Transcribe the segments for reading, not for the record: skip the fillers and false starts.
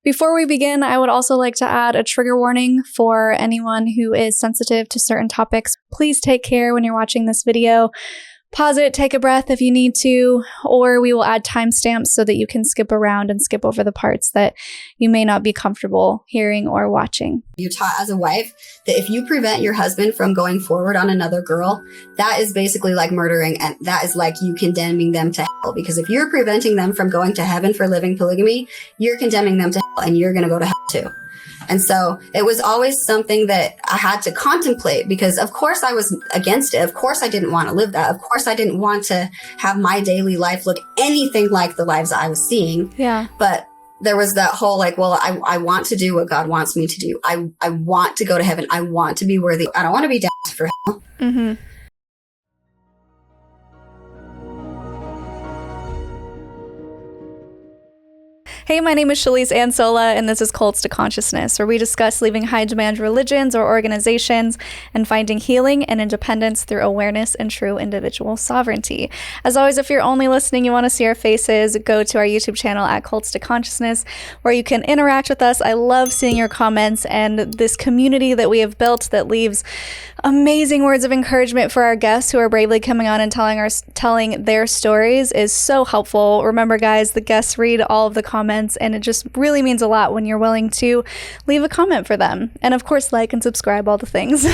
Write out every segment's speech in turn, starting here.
Before we begin, I would also like to add a trigger warning for anyone who is sensitive to certain topics. Please take care when you're watching this video. Pause it, take a breath if you need to, or we will add timestamps so that you can skip around and skip over the parts that you may not be comfortable hearing or watching. You're taught as a wife that if you prevent your husband from going forward on another girl, that is basically like murdering, and that is like you condemning them to hell. Because if you're preventing them from going to heaven for living polygamy, you're condemning them to hell, and you're going to go to hell too. And so it was always something that I had to contemplate, because of course I was against it. Of course I didn't want to live that. Of course I didn't want to have my daily life look anything like the lives I was seeing. Yeah. But there was that whole like, well, I want to do what God wants me to do. I want to go to heaven. I want to be worthy. I don't want to be damned for hell. Mm-hmm. Hey, my name is Shelise and this is Cults to Consciousness, where we discuss leaving high-demand religions or organizations and finding healing and independence through awareness and true individual sovereignty. As always, if you're only listening, you want to see our faces, go to our YouTube channel at Cults to Consciousness, where you can interact with us. I love seeing your comments and this community that we have built that leaves amazing words of encouragement for our guests who are bravely coming on and telling their stories is so helpful. Remember, guys, the guests read all of the comments, and it just really means a lot when you're willing to leave a comment for them. And of course, like and subscribe, all the things.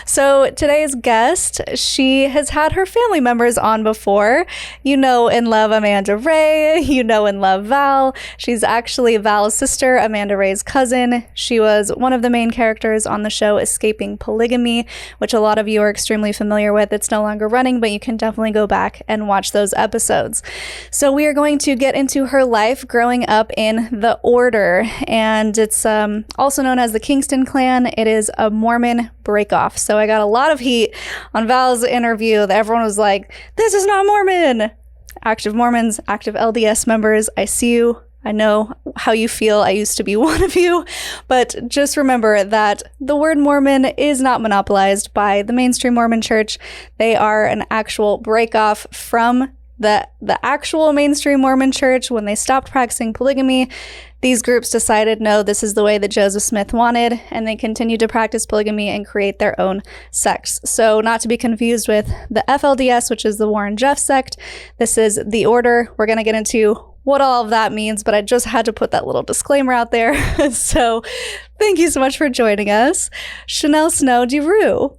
So today's guest, she has had her family members on before. You know and love Amanda Ray. You know and love Val. She's actually Val's sister, Amanda Ray's cousin. She was one of the main characters on the show Escaping Polygamy, which a lot of you are extremely familiar with. It's no longer running, but you can definitely go back and watch those episodes. So we are going to get into her life growing up in the Order, and it's also known as the Kingston Clan. It is a Mormon breakoff. So I got a lot of heat on Val's interview that everyone was like, this is not Mormon. Active Mormons, active LDS members, I see you. I know how you feel. I used to be one of you. But just remember that the word Mormon is not monopolized by the mainstream Mormon church. They are an actual breakoff from the actual mainstream Mormon church. When they stopped practicing polygamy, these groups decided, no, this is the way that Joseph Smith wanted, and they continued to practice polygamy and create their own sects. So not to be confused with the FLDS, which is the Warren Jeffs sect. This is the Order. We're going to get into what all of that means, but I just had to put that little disclaimer out there. So thank you so much for joining us. Shanell Snow DeRue.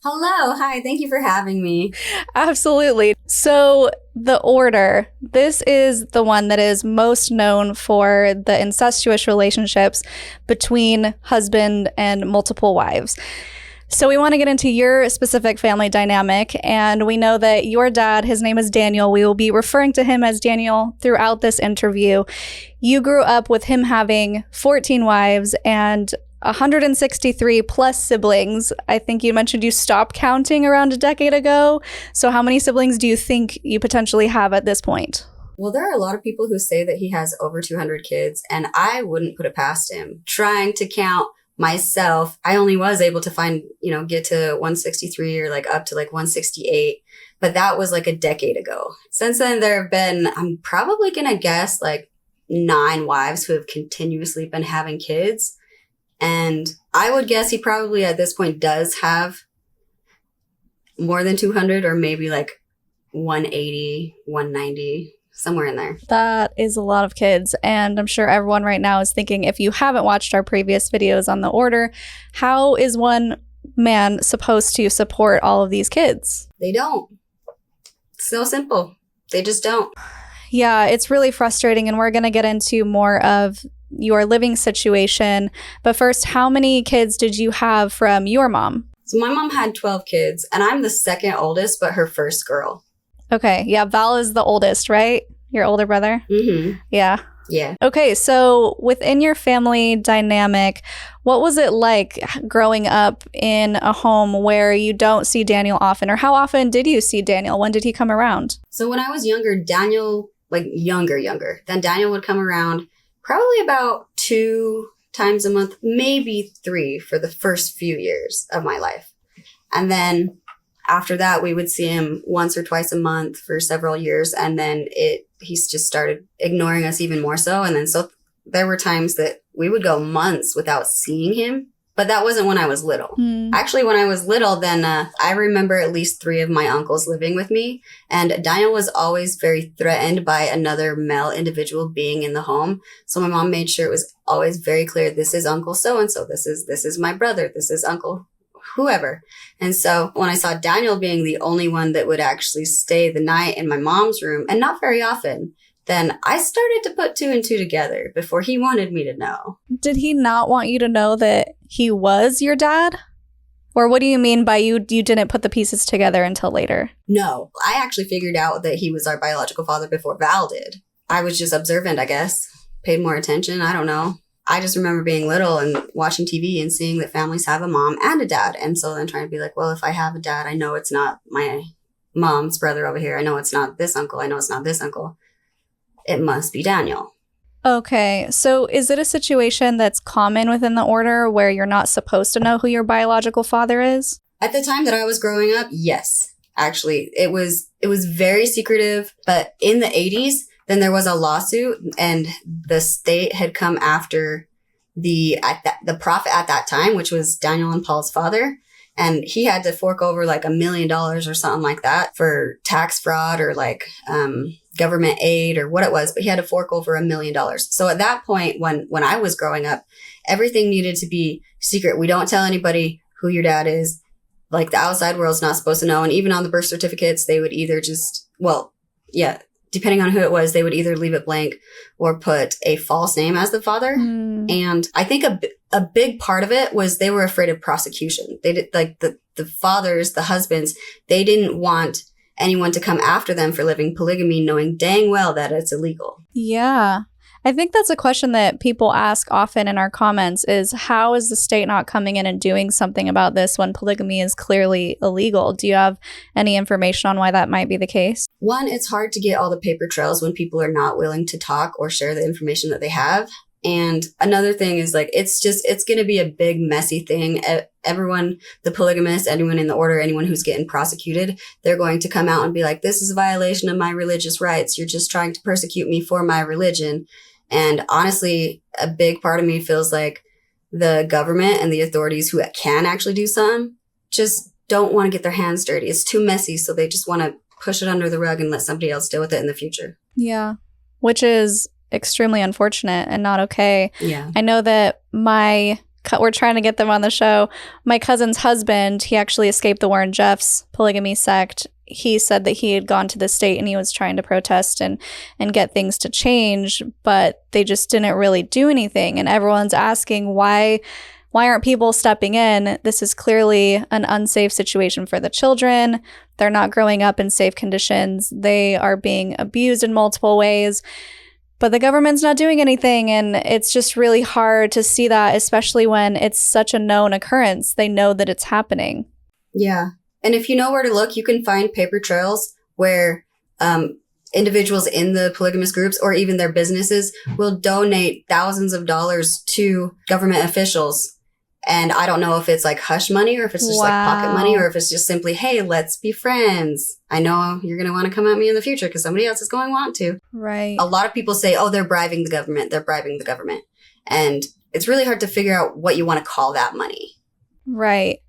Hello. Hi. Thank you for having me. Absolutely. So the Order, this is the one that is most known for the incestuous relationships between husband and multiple wives. So we want to get into your specific family dynamic, and we know that your dad, his name is Daniel. We will be referring to him as Daniel throughout this interview. You grew up with him having 14 wives and 163 plus siblings. I think you mentioned you stopped counting around a decade ago. So how many siblings do you think you potentially have at this point? Well, there are a lot of people who say that he has over 200 kids, and I wouldn't put it past him. Trying to count myself, I only was able to find, get to 163 or like up to like 168. But that was like a decade ago. Since then, there have been, I'm probably going to guess like 9 wives who have continuously been having kids. And I would guess he probably at this point does have more than 200, or maybe like 180, 190, somewhere in there. That is a lot of kids. And I'm sure everyone right now is thinking, if you haven't watched our previous videos on the Order, how is one man supposed to support all of these kids? They don't. It's so simple. They just don't. Yeah, it's really frustrating. And we're going to get into more of your living situation. But first, how many kids did you have from your mom? So my mom had 12 kids, and I'm the second oldest, but her first girl. Okay. Yeah. Val is the oldest, right? Your older brother? Mm-hmm. Yeah. Yeah. Okay. So within your family dynamic, what was it like growing up in a home where you don't see Daniel often? Or how often did you see Daniel? When did he come around? So when I was younger, Daniel, like younger, then Daniel would come around probably about 2 times a month, maybe 3 for the first few years of my life. And then after that, we would see him once or twice a month for several years. And then he's just started ignoring us even more so. And then so there were times that we would go months without seeing him. But that wasn't when I was little. Actually, when I was little, then I remember at least 3 of my uncles living with me. And Daniel was always very threatened by another male individual being in the home. So my mom made sure it was always very clear, this is Uncle so-and-so. This is my brother. This is Uncle whoever. And so when I saw Daniel being the only one that would actually stay the night in my mom's room, and not very often, then I started to put 2 and 2 together before he wanted me to know. Did he not want you to know that he was your dad? Or what do you mean by you didn't put the pieces together until later? No, I actually figured out that he was our biological father before Val did. I was just observant, I guess. Paid more attention. I don't know. I just remember being little and watching TV and seeing that families have a mom and a dad. And so then trying to be like, well, if I have a dad, I know it's not my mom's brother over here. I know it's not this uncle. I know it's not this uncle. It must be Daniel. Okay, so is it a situation that's common within the order where you're not supposed to know who your biological father is? At the time that I was growing up, yes. Actually, it was very secretive. But in the 80s, then there was a lawsuit, and the state had come after the prophet at that time, which was Daniel and Paul's father. And he had to fork over like $1 million or something like that for tax fraud or like government aid or what it was. But he had to fork over $1 million. So at that point, when I was growing up, everything needed to be secret. We don't tell anybody who your dad is. Like the outside world's not supposed to know. And even on the birth certificates, they would either just, depending on who it was, they would either leave it blank or put a false name as the father. And I think a big part of it was they were afraid of prosecution. They did, like the fathers, the husbands, they didn't want anyone to come after them for living polygamy, knowing dang well that it's illegal. Yeah. I think that's a question that people ask often in our comments is, how is the state not coming in and doing something about this when polygamy is clearly illegal? Do you have any information on why that might be the case? One, it's hard to get all the paper trails when people are not willing to talk or share the information that they have. And another thing is like, it's going to be a big, messy thing. Everyone, the polygamists, anyone in the order, anyone who's getting prosecuted, they're going to come out and be like, this is a violation of my religious rights. You're just trying to persecute me for my religion. And honestly, a big part of me feels like the government and the authorities who can actually do something just don't want to get their hands dirty. It's too messy. So they just want to push it under the rug and let somebody else deal with it in the future. Yeah, which is extremely unfortunate and not okay. Yeah. I know that we're trying to get them on the show. My cousin's husband, he actually escaped the Warren Jeffs polygamy sect. He said that he had gone to the state and he was trying to protest and get things to change, but they just didn't really do anything. And everyone's asking, why aren't people stepping in? This is clearly an unsafe situation for the children. They're not growing up in safe conditions. They are being abused in multiple ways. But the government's not doing anything, and it's just really hard to see that, especially when it's such a known occurrence. They know that it's happening. Yeah. And if you know where to look, you can find paper trails where individuals in the polygamous groups or even their businesses will donate thousands of dollars to government officials. And I don't know if it's like hush money or if it's just like pocket money or if it's just simply, hey, let's be friends. I know you're going to want to come at me in the future because somebody else is going to want to. Right. A lot of people say, oh, they're bribing the government. They're bribing the government. And it's really hard to figure out what you want to call that money. Right.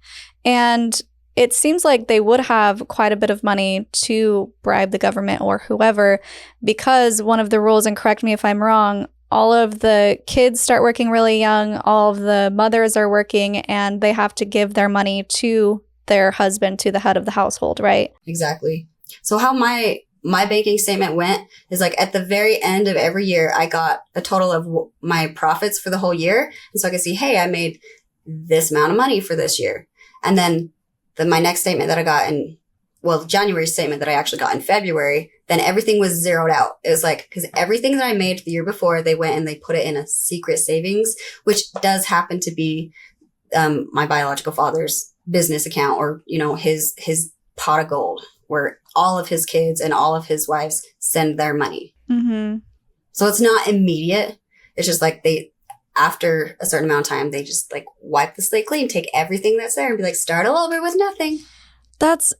And it seems like they would have quite a bit of money to bribe the government or whoever, because one of the rules, and correct me if I'm wrong, all of the kids start working really young, all of the mothers are working, and they have to give their money to their husband, to the head of the household, right? Exactly. So how my banking statement went is like at the very end of every year, I got a total of my profits for the whole year. And so I could see, hey, I made this amount of money for this year. And then my next statement that I got January statement that I actually got in February, then everything was zeroed out. It was like, because everything that I made the year before, they went and they put it in a secret savings, which does happen to be my biological father's business account, or, you know, his pot of gold, where all of his kids and all of his wives send their money. Mm-hmm. So it's not immediate. It's just like after a certain amount of time, they just like wipe the slate clean, take everything that's there and be like, start all over with nothing. That's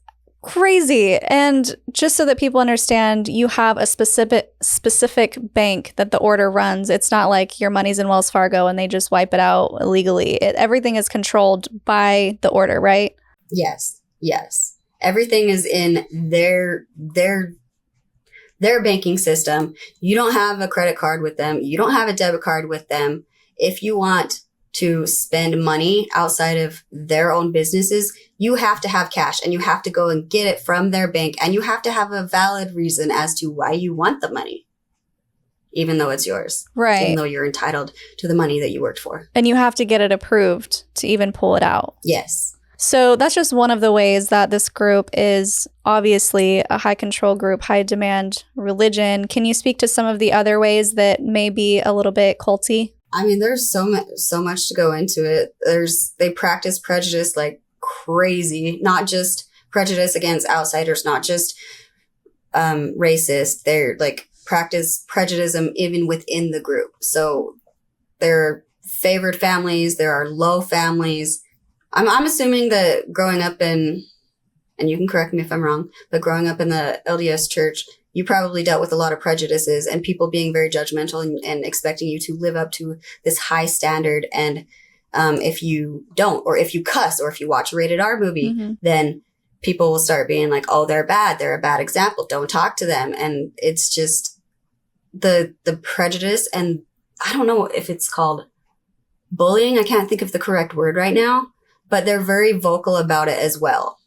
Crazy. And just so that people understand, you have a specific bank that the order runs. It's not like your money's in Wells Fargo and they just wipe it out illegally. Everything is controlled by the order, right? Yes. Everything is in their banking system. You don't have a credit card with them. You don't have a debit card with them. If you want to spend money outside of their own businesses, you have to have cash and you have to go and get it from their bank, and you have to have a valid reason as to why you want the money, even though it's yours. Right. Even though you're entitled to the money that you worked for. And you have to get it approved to even pull it out. Yes. So that's just one of the ways that this group is obviously a high control group, high demand religion. Can you speak to some of the other ways that may be a little bit culty? I mean, there's so much to go into it. They practice prejudice like crazy, not just prejudice against outsiders, not just racist. They're like practice prejudice even within the group. So there are favored families, there are low families. I'm assuming that growing up in, and you can correct me if I'm wrong, but growing up in the LDS church, you probably dealt with a lot of prejudices and people being very judgmental and expecting you to live up to this high standard. And if you don't, or if you cuss, or if you watch a rated R movie, then people will start being like, oh, they're bad. They're a bad example. Don't talk to them. And it's just the prejudice. And I don't know if it's called bullying. I can't think of the correct word right now, but they're very vocal about it as well.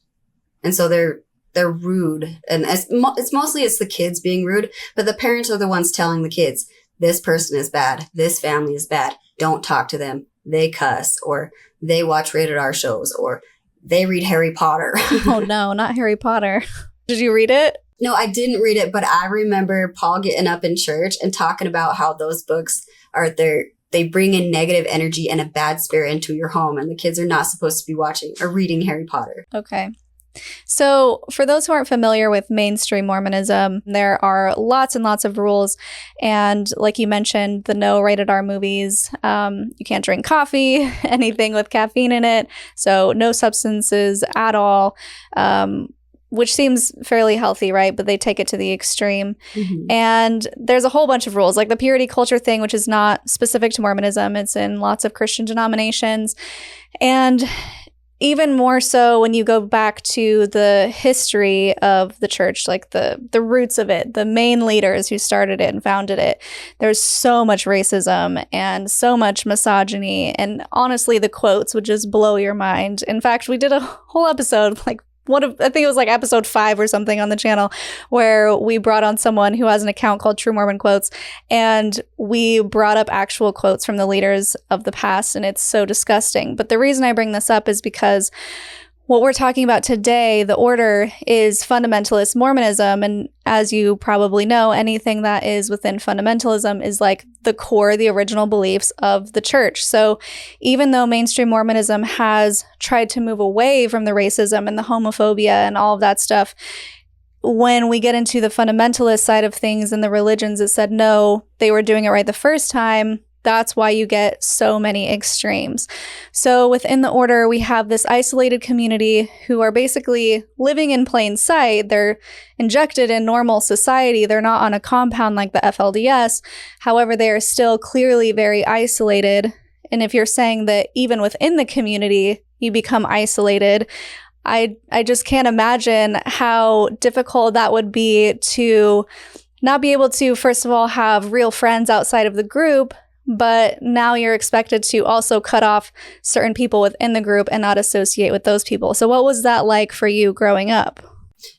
And so they're rude. And it's mostly the kids being rude, but the parents are the ones telling the kids, this person is bad. This family is bad. Don't talk to them. They cuss, or they watch rated R shows, or they read Harry Potter. Oh no, not Harry Potter. Did you read it? No, I didn't read it, but I remember Paul getting up in church and talking about how those books they bring in negative energy and a bad spirit into your home, and the kids are not supposed to be watching or reading Harry Potter. Okay. So for those who aren't familiar with mainstream Mormonism, there are lots and lots of rules. And like you mentioned, the no rated R movies, you can't drink coffee, anything with caffeine in it. So no substances at all, which seems fairly healthy, right? But they take it to the extreme. Mm-hmm. And there's a whole bunch of rules, like the purity culture thing, which is not specific to Mormonism. It's in lots of Christian denominations. And even more so when you go back to the history of the church, like the roots of it, the main leaders who started it and founded it, there's so much racism and so much misogyny. And honestly, the quotes would just blow your mind. In fact, we did a whole episode, like I think it was like episode 5 or something on the channel, where we brought on someone who has an account called True Mormon Quotes, and we brought up actual quotes from the leaders of the past, and it's so disgusting. But the reason I bring this up is because what we're talking about today, the order, is fundamentalist Mormonism. And as you probably know, anything that is within fundamentalism is like the core, the original beliefs of the church. So even though mainstream Mormonism has tried to move away from the racism and the homophobia and all of that stuff, when we get into the fundamentalist side of things and the religions that said, no, they were doing it right the first time, that's why you get so many extremes. So within the order, we have this isolated community who are basically living in plain sight. They're injected in normal society. They're not on a compound like the FLDS. However, they are still clearly very isolated. And if you're saying that even within the community, you become isolated, I just can't imagine how difficult that would be to not be able to, first of all, have real friends outside of the group, but now you're expected to also cut off certain people within the group and not associate with those people. So what was that like for you growing up?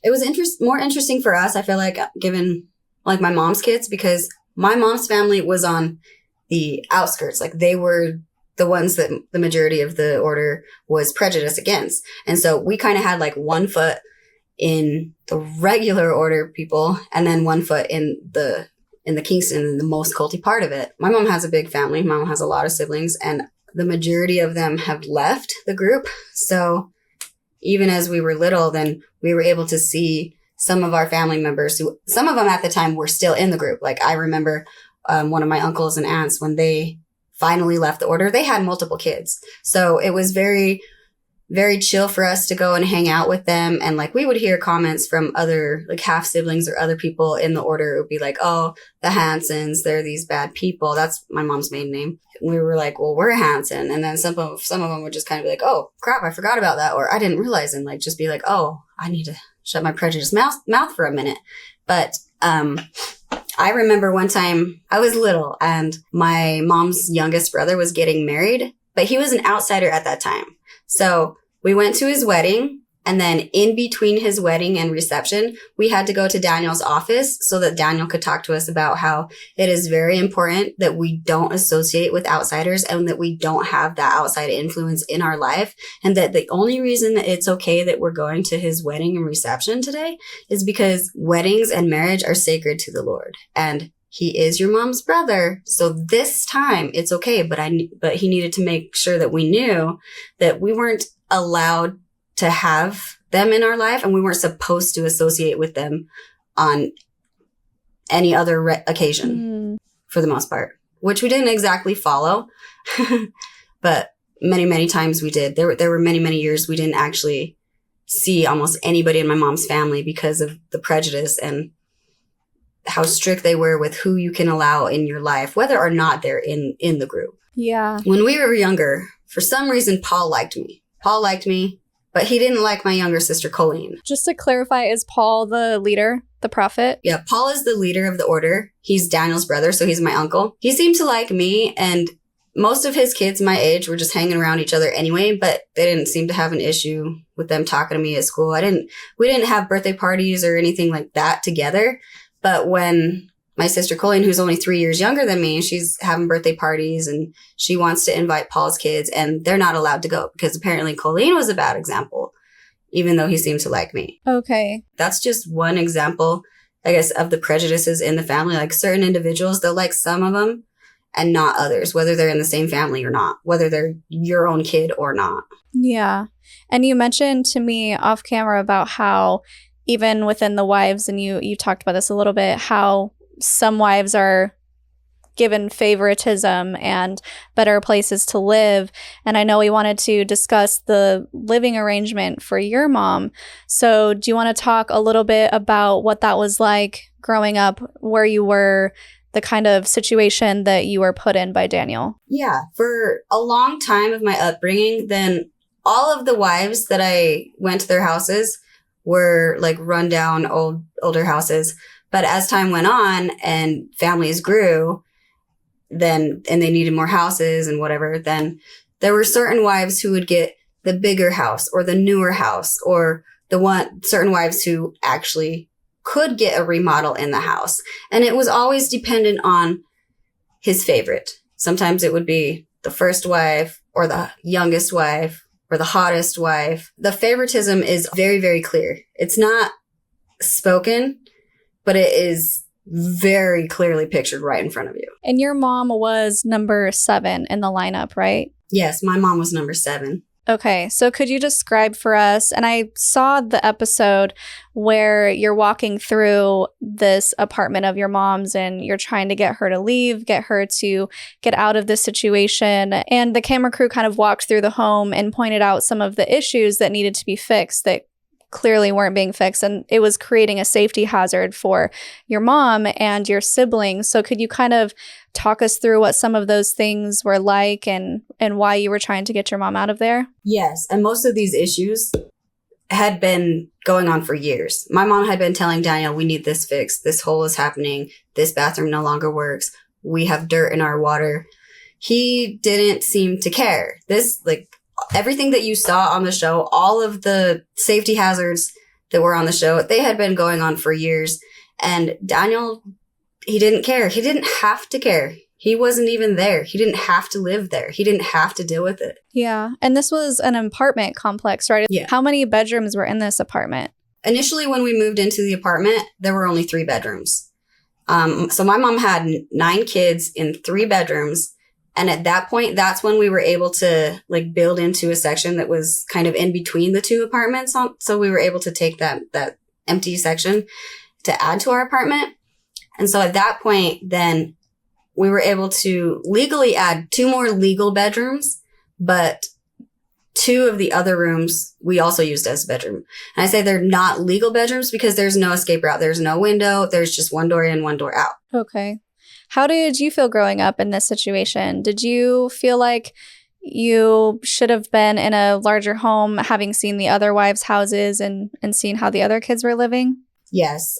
It was more interesting for us, I feel like, given like my mom's kids, because my mom's family was on the outskirts. Like they were the ones that the majority of the order was prejudiced against. And so we kind of had like one foot in the regular order people and then one foot in the Kingston, the most culty part of it. My mom has a big family. My mom has a lot of siblings, and the majority of them have left the group. So even as we were little, then we were able to see some of our family members who, some of them at the time were still in the group. Like I remember one of my uncles and aunts, when they finally left the order, they had multiple kids. So it was very very chill for us to go and hang out with them. And like, we would hear comments from other like half siblings or other people in the order. It would be like, oh, the Hansons, they're these bad people. That's my mom's maiden name. We were like, well, we're Hanson. And then some of them would just kind of be like, oh crap, I forgot about that. Or I didn't realize, and like, just be like, oh, I need to shut my prejudiced mouth for a minute. But, I remember one time I was little and my mom's youngest brother was getting married, but he was an outsider at that time. So we went to his wedding, and then in between his wedding and reception, we had to go to Daniel's office so that Daniel could talk to us about how it is very important that we don't associate with outsiders and that we don't have that outside influence in our life. And that the only reason that it's okay that we're going to his wedding and reception today is because weddings and marriage are sacred to the Lord. And he is your mom's brother. So this time it's okay. But he needed to make sure that we knew that we weren't allowed to have them in our life, and we weren't supposed to associate with them on any other occasion for the most part, which we didn't exactly follow. But many, many times we did. There were many, many years we didn't actually see almost anybody in my mom's family because of the prejudice and how strict they were with who you can allow in your life, whether or not they're in the group. Yeah. When we were younger, for some reason, Paul liked me, but he didn't like my younger sister, Colleen. Just to clarify, is Paul the leader, the prophet? Yeah, Paul is the leader of the order. He's Daniel's brother, so he's my uncle. He seemed to like me, and most of his kids my age were just hanging around each other anyway, but they didn't seem to have an issue with them talking to me at school. We didn't have birthday parties or anything like that together. But when my sister Colleen, who's only 3 years younger than me, she's having birthday parties and she wants to invite Paul's kids, and they're not allowed to go because apparently Colleen was a bad example, even though he seemed to like me. Okay. That's just one example, I guess, of the prejudices in the family. Like certain individuals, they'll like some of them and not others, whether they're in the same family or not, whether they're your own kid or not. Yeah. And you mentioned to me off camera about how even within the wives, and you talked about this a little bit, how some wives are given favoritism and better places to live. And I know we wanted to discuss the living arrangement for your mom. So do you want to talk a little bit about what that was like growing up, where you were, the kind of situation that you were put in by Daniel? Yeah. For a long time of my upbringing, then all of the wives that I went to their houses were like rundown older houses. But as time went on and families grew, and they needed more houses and whatever, then there were certain wives who would get the bigger house or the newer house, or certain wives who actually could get a remodel in the house. And it was always dependent on his favorite. Sometimes it would be the first wife or the youngest wife or the hottest wife. The favoritism is very, very clear. It's not spoken, but it is very clearly pictured right in front of you. And your mom was number 7 in the lineup, right? Yes, my mom was number 7. Okay, so could you describe for us, and I saw the episode where you're walking through this apartment of your mom's and you're trying to get her to leave, get her to get out of this situation. And the camera crew kind of walked through the home and pointed out some of the issues that needed to be fixed that clearly weren't being fixed, and it was creating a safety hazard for your mom and your siblings. So could you kind of talk us through what some of those things were like and why you were trying to get your mom out of there? Yes, and most of these issues had been going on for years. My mom had been telling Daniel, we need this fixed. This hole is happening. This bathroom no longer works. We have dirt in our water. He didn't seem to care. Everything that you saw on the show, all of the safety hazards that were on the show, they had been going on for years. And Daniel, he didn't care. He didn't have to care. He wasn't even there. He didn't have to live there. He didn't have to deal with it. Yeah. And this was an apartment complex, right? Yeah. How many bedrooms were in this apartment? Initially, when we moved into the apartment, there were only 3 bedrooms. So my mom had 9 kids in 3 bedrooms. And at that point, that's when we were able to build into a section that was kind of in between the 2 apartments. So we were able to take that empty section to add to our apartment. And so at that point, then we were able to legally add 2 more legal bedrooms, but 2 of the other rooms we also used as a bedroom. And I say they're not legal bedrooms because there's no escape route. There's no window. There's just one door in, one door out. Okay. How did you feel growing up in this situation? Did you feel like you should have been in a larger home, having seen the other wives' houses and seen how the other kids were living? Yes.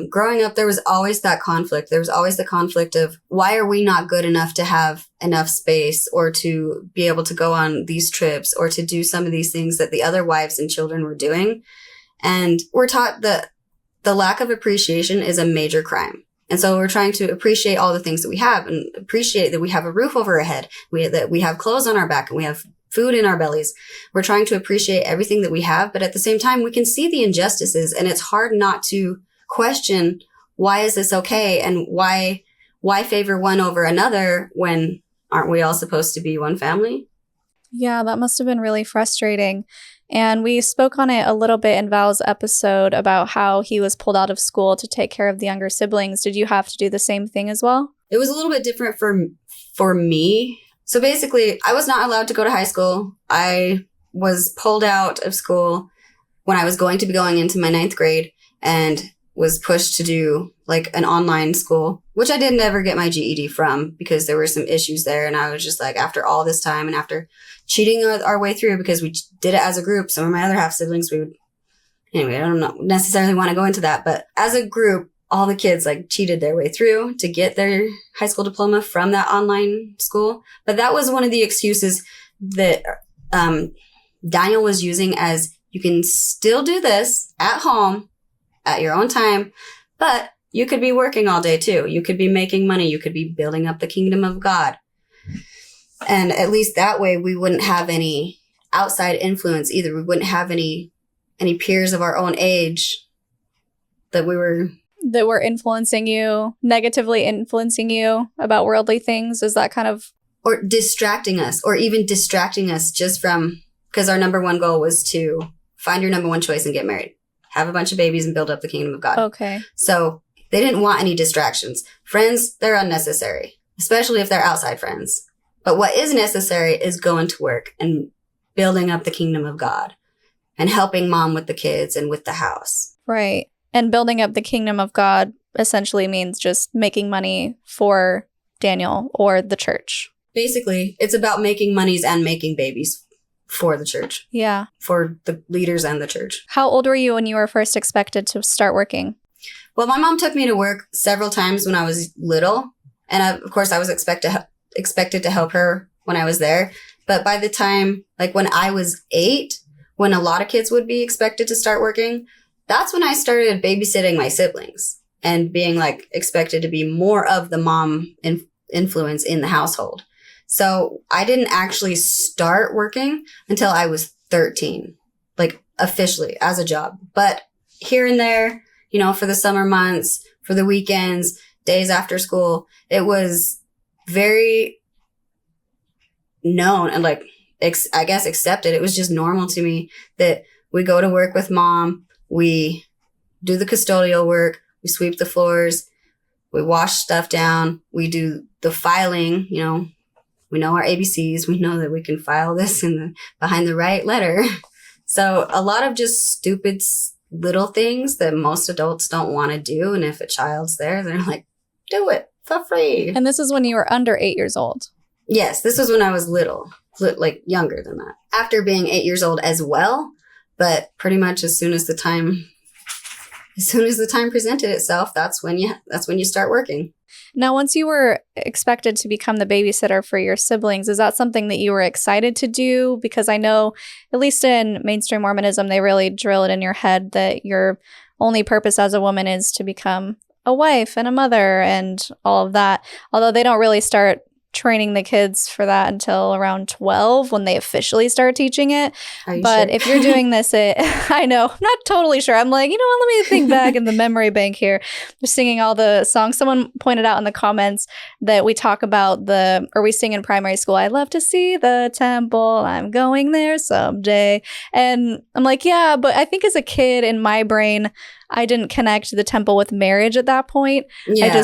Growing up, there was always that conflict. There was always the conflict of why are we not good enough to have enough space or to be able to go on these trips or to do some of these things that the other wives and children were doing. And we're taught that the lack of appreciation is a major crime. And so we're trying to appreciate all the things that we have and appreciate that we have a roof over our head, that we have clothes on our back and we have food in our bellies. We're trying to appreciate everything that we have, but at the same time, we can see the injustices, and it's hard not to question, why is this okay? And why favor one over another when aren't we all supposed to be one family? Yeah, that must have been really frustrating. And we spoke on it a little bit in Val's episode about how he was pulled out of school to take care of the younger siblings. Did you have to do the same thing as well? It was a little bit different for me. So basically, I was not allowed to go to high school. I was pulled out of school when I was going to be going into my 9th grade and was pushed to do like an online school, which I didn't ever get my GED from because there were some issues there. And I was just like, after all this time and after cheating our way through, because we did it as a group, some of my other half siblings, anyway, I don't necessarily want to go into that, but as a group, all the kids like cheated their way through to get their high school diploma from that online school. But that was one of the excuses that Daniel was using as, you can still do this at home at your own time, but you could be working all day too. You could be making money. You could be building up the kingdom of God. And at least that way we wouldn't have any outside influence either. We wouldn't have any peers of our own age that were negatively influencing you about worldly things. Is that kind of... Or distracting us just from, because our number one goal was to find your number one choice and get married, have a bunch of babies and build up the kingdom of God. Okay. So they didn't want any distractions. Friends, they're unnecessary, especially if they're outside friends. But what is necessary is going to work and building up the kingdom of God and helping mom with the kids and with the house. Right. And building up the kingdom of God essentially means just making money for Daniel or the church. Basically, it's about making monies and making babies for the church. Yeah. For the leaders and the church. How old were you when you were first expected to start working? Well, my mom took me to work several times when I was little. And of course, I was expected to help her when I was there. But by the time, like when I was 8, when a lot of kids would be expected to start working, that's when I started babysitting my siblings and being like expected to be more of the mom influence in the household. So I didn't actually start working until I was 13, like officially as a job. But here and there, you know, for the summer months, for the weekends, days after school, it was very known and like, I guess accepted. It was just normal to me that we go to work with mom. We do the custodial work. We sweep the floors. We wash stuff down. We do the filing. You know, we know our ABCs. We know that we can file this behind the right letter. So a lot of just stupid little things that most adults don't want to do. And if a child's there, they're like, do it for free. And this is when you were under 8 years old. Yes, this was when I was little, like younger than that. After being 8 years old as well, but pretty much as soon as the time presented itself, that's when you start working. Now, once you were expected to become the babysitter for your siblings, is that something that you were excited to do? Because I know, at least in mainstream Mormonism, they really drill it in your head that your only purpose as a woman is to become a wife and a mother and all of that. Although they don't really start training the kids for that until around 12 when they officially start teaching it. But sure? If you're doing this, I know, I'm not totally sure. I'm like, you know what, let me think back in the memory bank here. Just singing all the songs. Someone pointed out in the comments that we talk about we sing in primary school, I love to see the temple, I'm going there someday. And I'm like, yeah, but I think as a kid in my brain, I didn't connect the temple with marriage at that point. Yeah.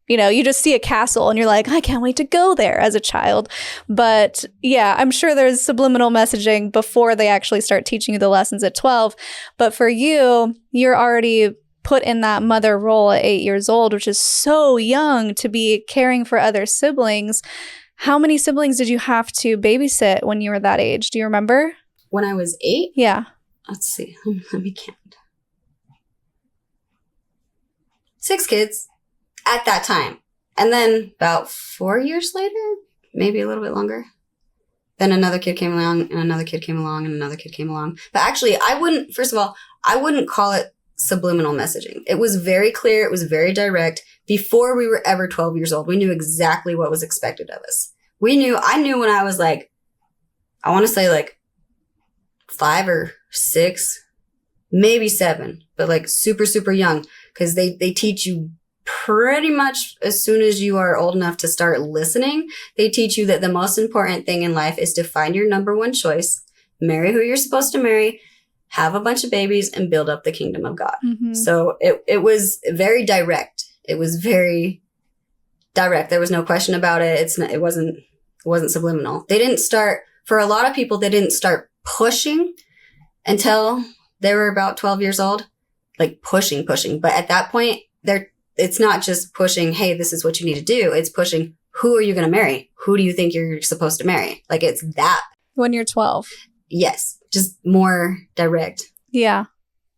you know, you just see a castle and you're like, I can't wait to go there as a child. But yeah, I'm sure there's subliminal messaging before they actually start teaching you the lessons at 12. But for you, you're already put in that mother role at 8 years old, which is so young to be caring for other siblings. How many siblings did you have to babysit when you were that age? Do you remember? When I was 8? Yeah. Let's see. Let me count. 6 kids at that time. And then about 4 years later, maybe a little bit longer, then another kid came along and another kid came along and another kid came along. But actually, I wouldn't call it subliminal messaging. It was very clear. It was very direct. Before we were ever 12 years old, we knew exactly what was expected of us. I knew when I was like, I want to say like 5 or 6, maybe 7, but like super, super young, because they teach you pretty much as soon as you are old enough to start listening. They teach you that the most important thing in life is to find your number one choice, marry who you're supposed to marry, have a bunch of babies, and build up the kingdom of God. Mm-hmm. So it was very direct. It was very direct. There was no question about it. It wasn't subliminal. They didn't start, for a lot of people, they didn't start pushing until they were about 12 years old, like pushing. But at that point, it's not just pushing, hey, this is what you need to do. It's pushing, who are you going to marry? Who do you think you're supposed to marry? Like, it's that. When you're 12. Yes. Just more direct. Yeah.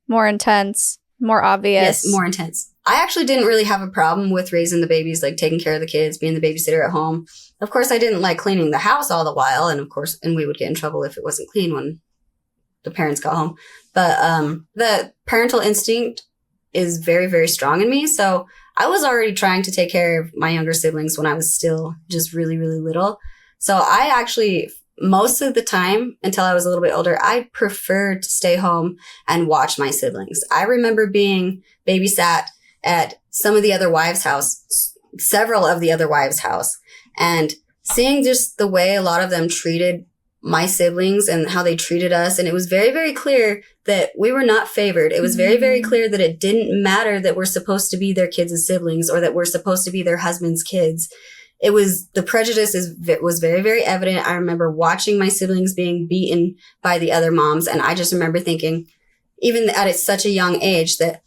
More intense. More obvious. Yes, more intense. I actually didn't really have a problem with raising the babies, like taking care of the kids, being the babysitter at home. Of course, I didn't like cleaning the house all the while. And we would get in trouble if it wasn't clean when the parents got home. But the parental instinct is very, very strong in me. So I was already trying to take care of my younger siblings when I was still just really, really little. So I actually, most of the time, until I was a little bit older, I preferred to stay home and watch my siblings. I remember being babysat at some of the other wives' house, several of the other wives' house, and seeing just the way a lot of them treated my siblings and how they treated us. And it was very, very clear that we were not favored. It was very, very clear that it didn't matter that we're supposed to be their kids as siblings or that we're supposed to be their husband's kids. It was, the prejudice was very, very evident. I remember watching my siblings being beaten by the other moms. And I just remember thinking, even at such a young age, that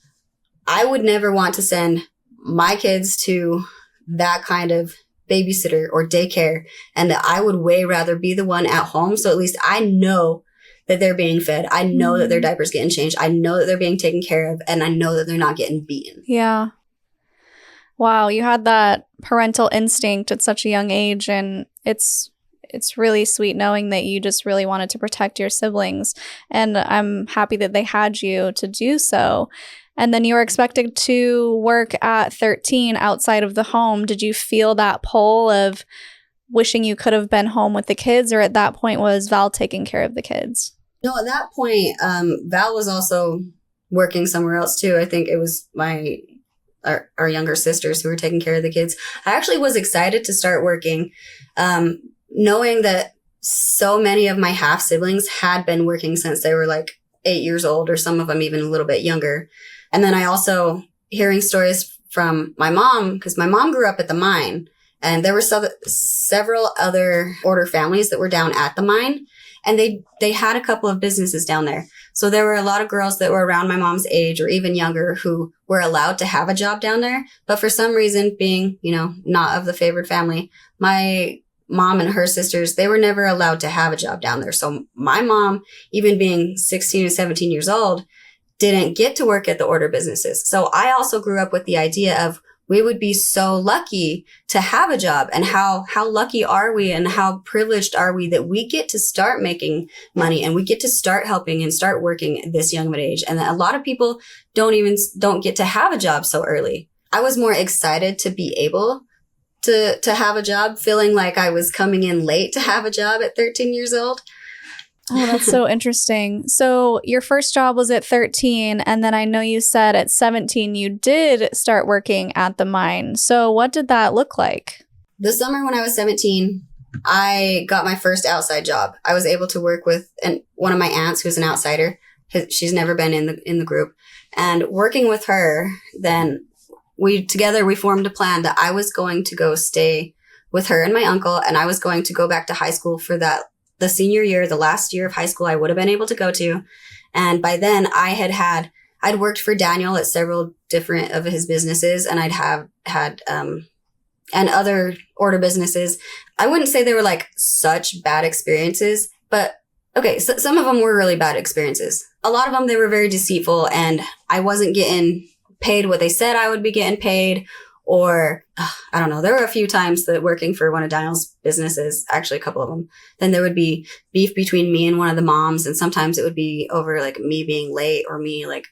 I would never want to send my kids to that kind of babysitter or daycare, and that I would way rather be the one at home. So at least I know that they're being fed. I know that their diapers getting changed. I know that they're being taken care of, and I know that they're not getting beaten. Yeah. Wow, you had that parental instinct at such a young age, and it's really sweet knowing that you just really wanted to protect your siblings, and I'm happy that they had you to do so. And then you were expected to work at 13 outside of the home. Did you feel that pull of wishing you could have been home with the kids, or at that point was Val taking care of the kids? No, at that point, Val was also working somewhere else too. I think it was our younger sisters who were taking care of the kids. I actually was excited to start working, knowing that so many of my half siblings had been working since they were like 8 years old, or some of them even a little bit younger. And then I also hearing stories from my mom, because my mom grew up at the mine, and there were several other order families that were down at the mine, and they had a couple of businesses down there. So there were a lot of girls that were around my mom's age or even younger who were allowed to have a job down there. But for some reason, being, not of the favored family, my mom and her sisters, they were never allowed to have a job down there. So my mom, even being 16 or 17 years old, didn't get to work at the order businesses. So I also grew up with the idea of we would be so lucky to have a job, and how lucky are we and how privileged are we that we get to start making money and we get to start helping and start working at this young of an age. And a lot of people don't get to have a job so early. I was more excited to be able to have a job, feeling like I was coming in late to have a job at 13 years old. Oh, that's so interesting. So your first job was at 13, and then I know you said at 17 you did start working at the mine. So what did that look like? The summer when I was 17, I got my first outside job. I was able to work with one of my aunts who's an outsider. She's never been in the group. And working with her, then we formed a plan that I was going to go stay with her and my uncle, and I was going to go back to high school for the senior year, the last year of high school I would have been able to go to. And by then I'd worked for Daniel at several different of his businesses, and I'd had and other order businesses. I wouldn't say they were like such bad experiences, but okay, so some of them were really bad experiences. A lot of them, they were very deceitful, and I wasn't getting paid what they said I would be getting paid. Or, I don't know, there were a few times that working for one of Daniel's businesses, actually a couple of them, then there would be beef between me and one of the moms. And sometimes it would be over like me being late or me like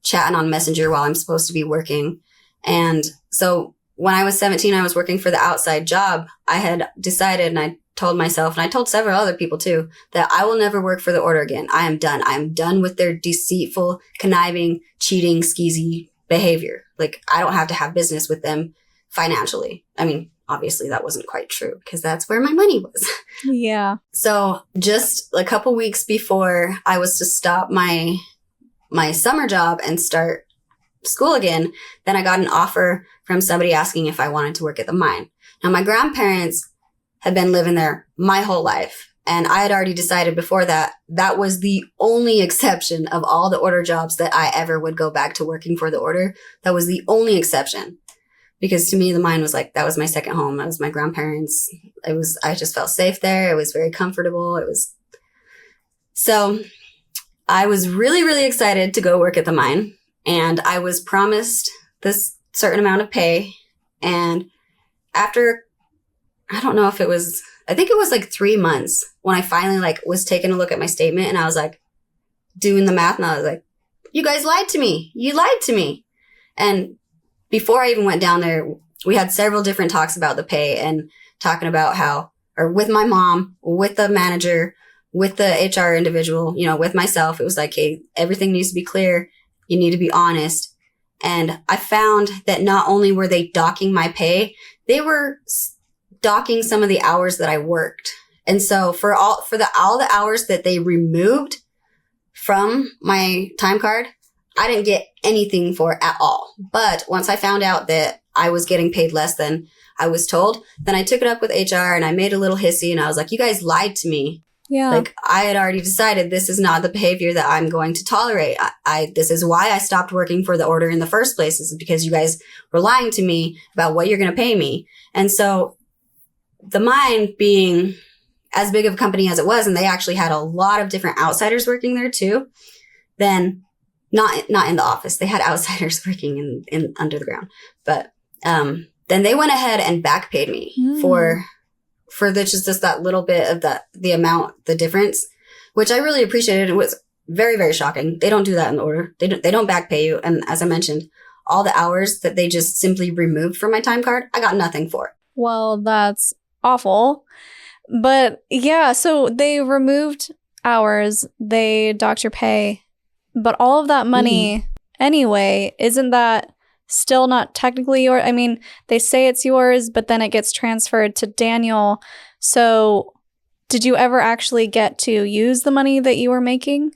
chatting on Messenger while I'm supposed to be working. And so when I was 17, I was working for the outside job. I had decided, and I told myself, and I told several other people too, that I will never work for the order again. I am done. I am done with their deceitful, conniving, cheating, skeezy behavior. Like, I don't have to have business with them financially. I mean, obviously that wasn't quite true because that's where my money was. Yeah. So just a couple weeks before I was to stop my summer job and start school again, then I got an offer from somebody asking if I wanted to work at the mine. Now, my grandparents had been living there my whole life. And I had already decided before that that was the only exception of all the order jobs that I ever would go back to working for the order. That was the only exception. Because to me, the mine was like, that was my second home. That was my grandparents. I just felt safe there. It was very comfortable. So I was really, really excited to go work at the mine. And I was promised this certain amount of pay. And after, I don't know if it was, I think it was like 3 months when I finally like was taking a look at my statement, and I was like doing the math, and I was like, you guys lied to me. You lied to me. And before I even went down there, we had several different talks about the pay and talking about how, or with my mom, with the manager, with the HR individual, with myself, it was like, hey, everything needs to be clear. You need to be honest. And I found that not only were they docking my pay, they were docking some of the hours that I worked. And so for all the hours that they removed from my time card, I didn't get anything for it at all. But once I found out that I was getting paid less than I was told, then I took it up with HR and I made a little hissy, and I was like, you guys lied to me. Yeah. Like, I had already decided this is not the behavior that I'm going to tolerate. This is why I stopped working for the order in the first place, is because you guys were lying to me about what you're going to pay me. And so the mine, being as big of a company as it was, and they actually had a lot of different outsiders working there too, then not in the office. They had outsiders working in under the ground. But then they went ahead and back paid me for just that little bit of the amount, the difference, which I really appreciated. It was very, very shocking. They don't do that in the order. They don't back pay you. And as I mentioned, all the hours that they just simply removed from my time card, I got nothing for. Well, that's awful. But yeah, so they removed hours, they docked your pay, but all of that money anyway, isn't that still not technically yours? I mean, they say it's yours, but then it gets transferred to Daniel. So did you ever actually get to use the money that you were making?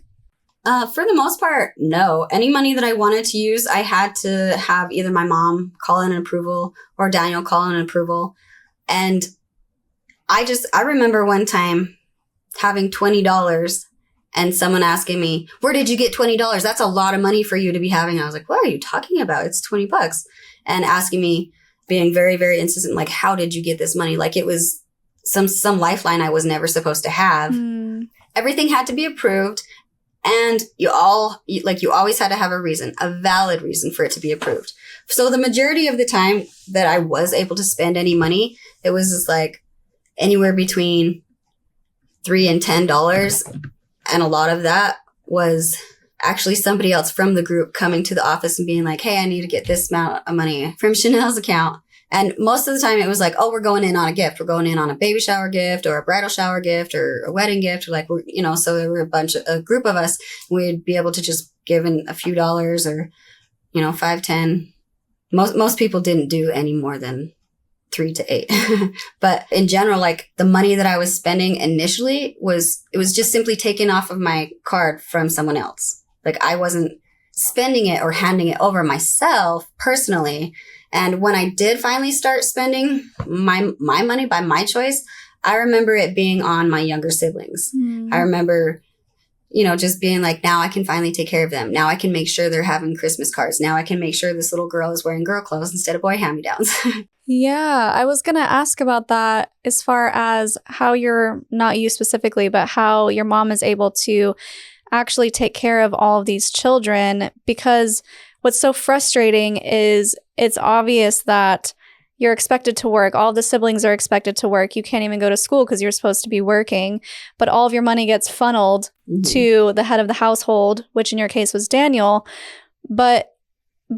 For the most part, no. Any money that I wanted to use, I had to have either my mom call in an approval or Daniel call in an approval. And I remember one time having $20 and someone asking me, where did you get $20? That's a lot of money for you to be having. I was like, what are you talking about? It's $20. And asking me, being very, very insistent, like, how did you get this money? Like it was some lifeline I was never supposed to have. Everything had to be approved. And you always had to have a reason, a valid reason for it to be approved. So the majority of the time that I was able to spend any money, it was just like anywhere between $3 and $10. And a lot of that was actually somebody else from the group coming to the office and being like, hey, I need to get this amount of money from Shanell's account. And most of the time it was like, oh, we're going in on a gift. We're going in on a baby shower gift or a bridal shower gift or a wedding gift. Or like, so there were a group of us. We'd be able to just give in a few dollars or, 5, 10. Most people didn't do any more than 3 to 8. But in general, like the money that I was spending initially was just simply taken off of my card from someone else. Like I wasn't spending it or handing it over myself personally. And when I did finally start spending my money by my choice, I remember it being on my younger siblings. I remember, just being like, now I can finally take care of them. Now I can make sure they're having Christmas cards. Now I can make sure this little girl is wearing girl clothes instead of boy hand-me-downs. Yeah, I was going to ask about that as far as how not you specifically, but how your mom is able to actually take care of all of these children, because what's so frustrating is it's obvious that you're expected to work. All the siblings are expected to work. You can't even go to school because you're supposed to be working, but all of your money gets funneled to the head of the household, which in your case was Daniel. But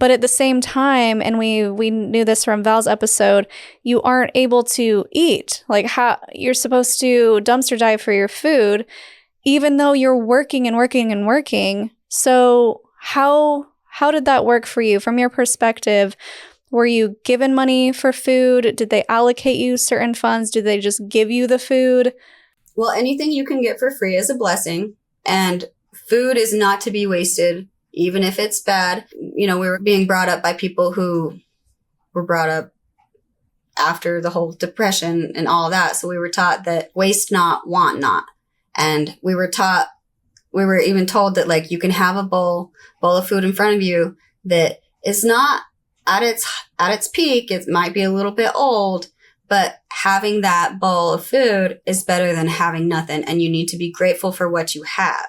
at the same time, and we knew this from Val's episode, you aren't able to eat. Like, how you're supposed to dumpster dive for your food, even though you're working and working and working. So how did that work for you from your perspective? Were you given money for food? Did they allocate you certain funds? Did they just give you the food? Well, anything you can get for free is a blessing, and food is not to be wasted, even if it's bad. We were being brought up by people who were brought up after the whole depression and all of that. So we were taught that waste not, want not. And we were even told that, like, you can have a bowl of food in front of you that is not at its peak. It might be a little bit old, but having that bowl of food is better than having nothing. And you need to be grateful for what you have.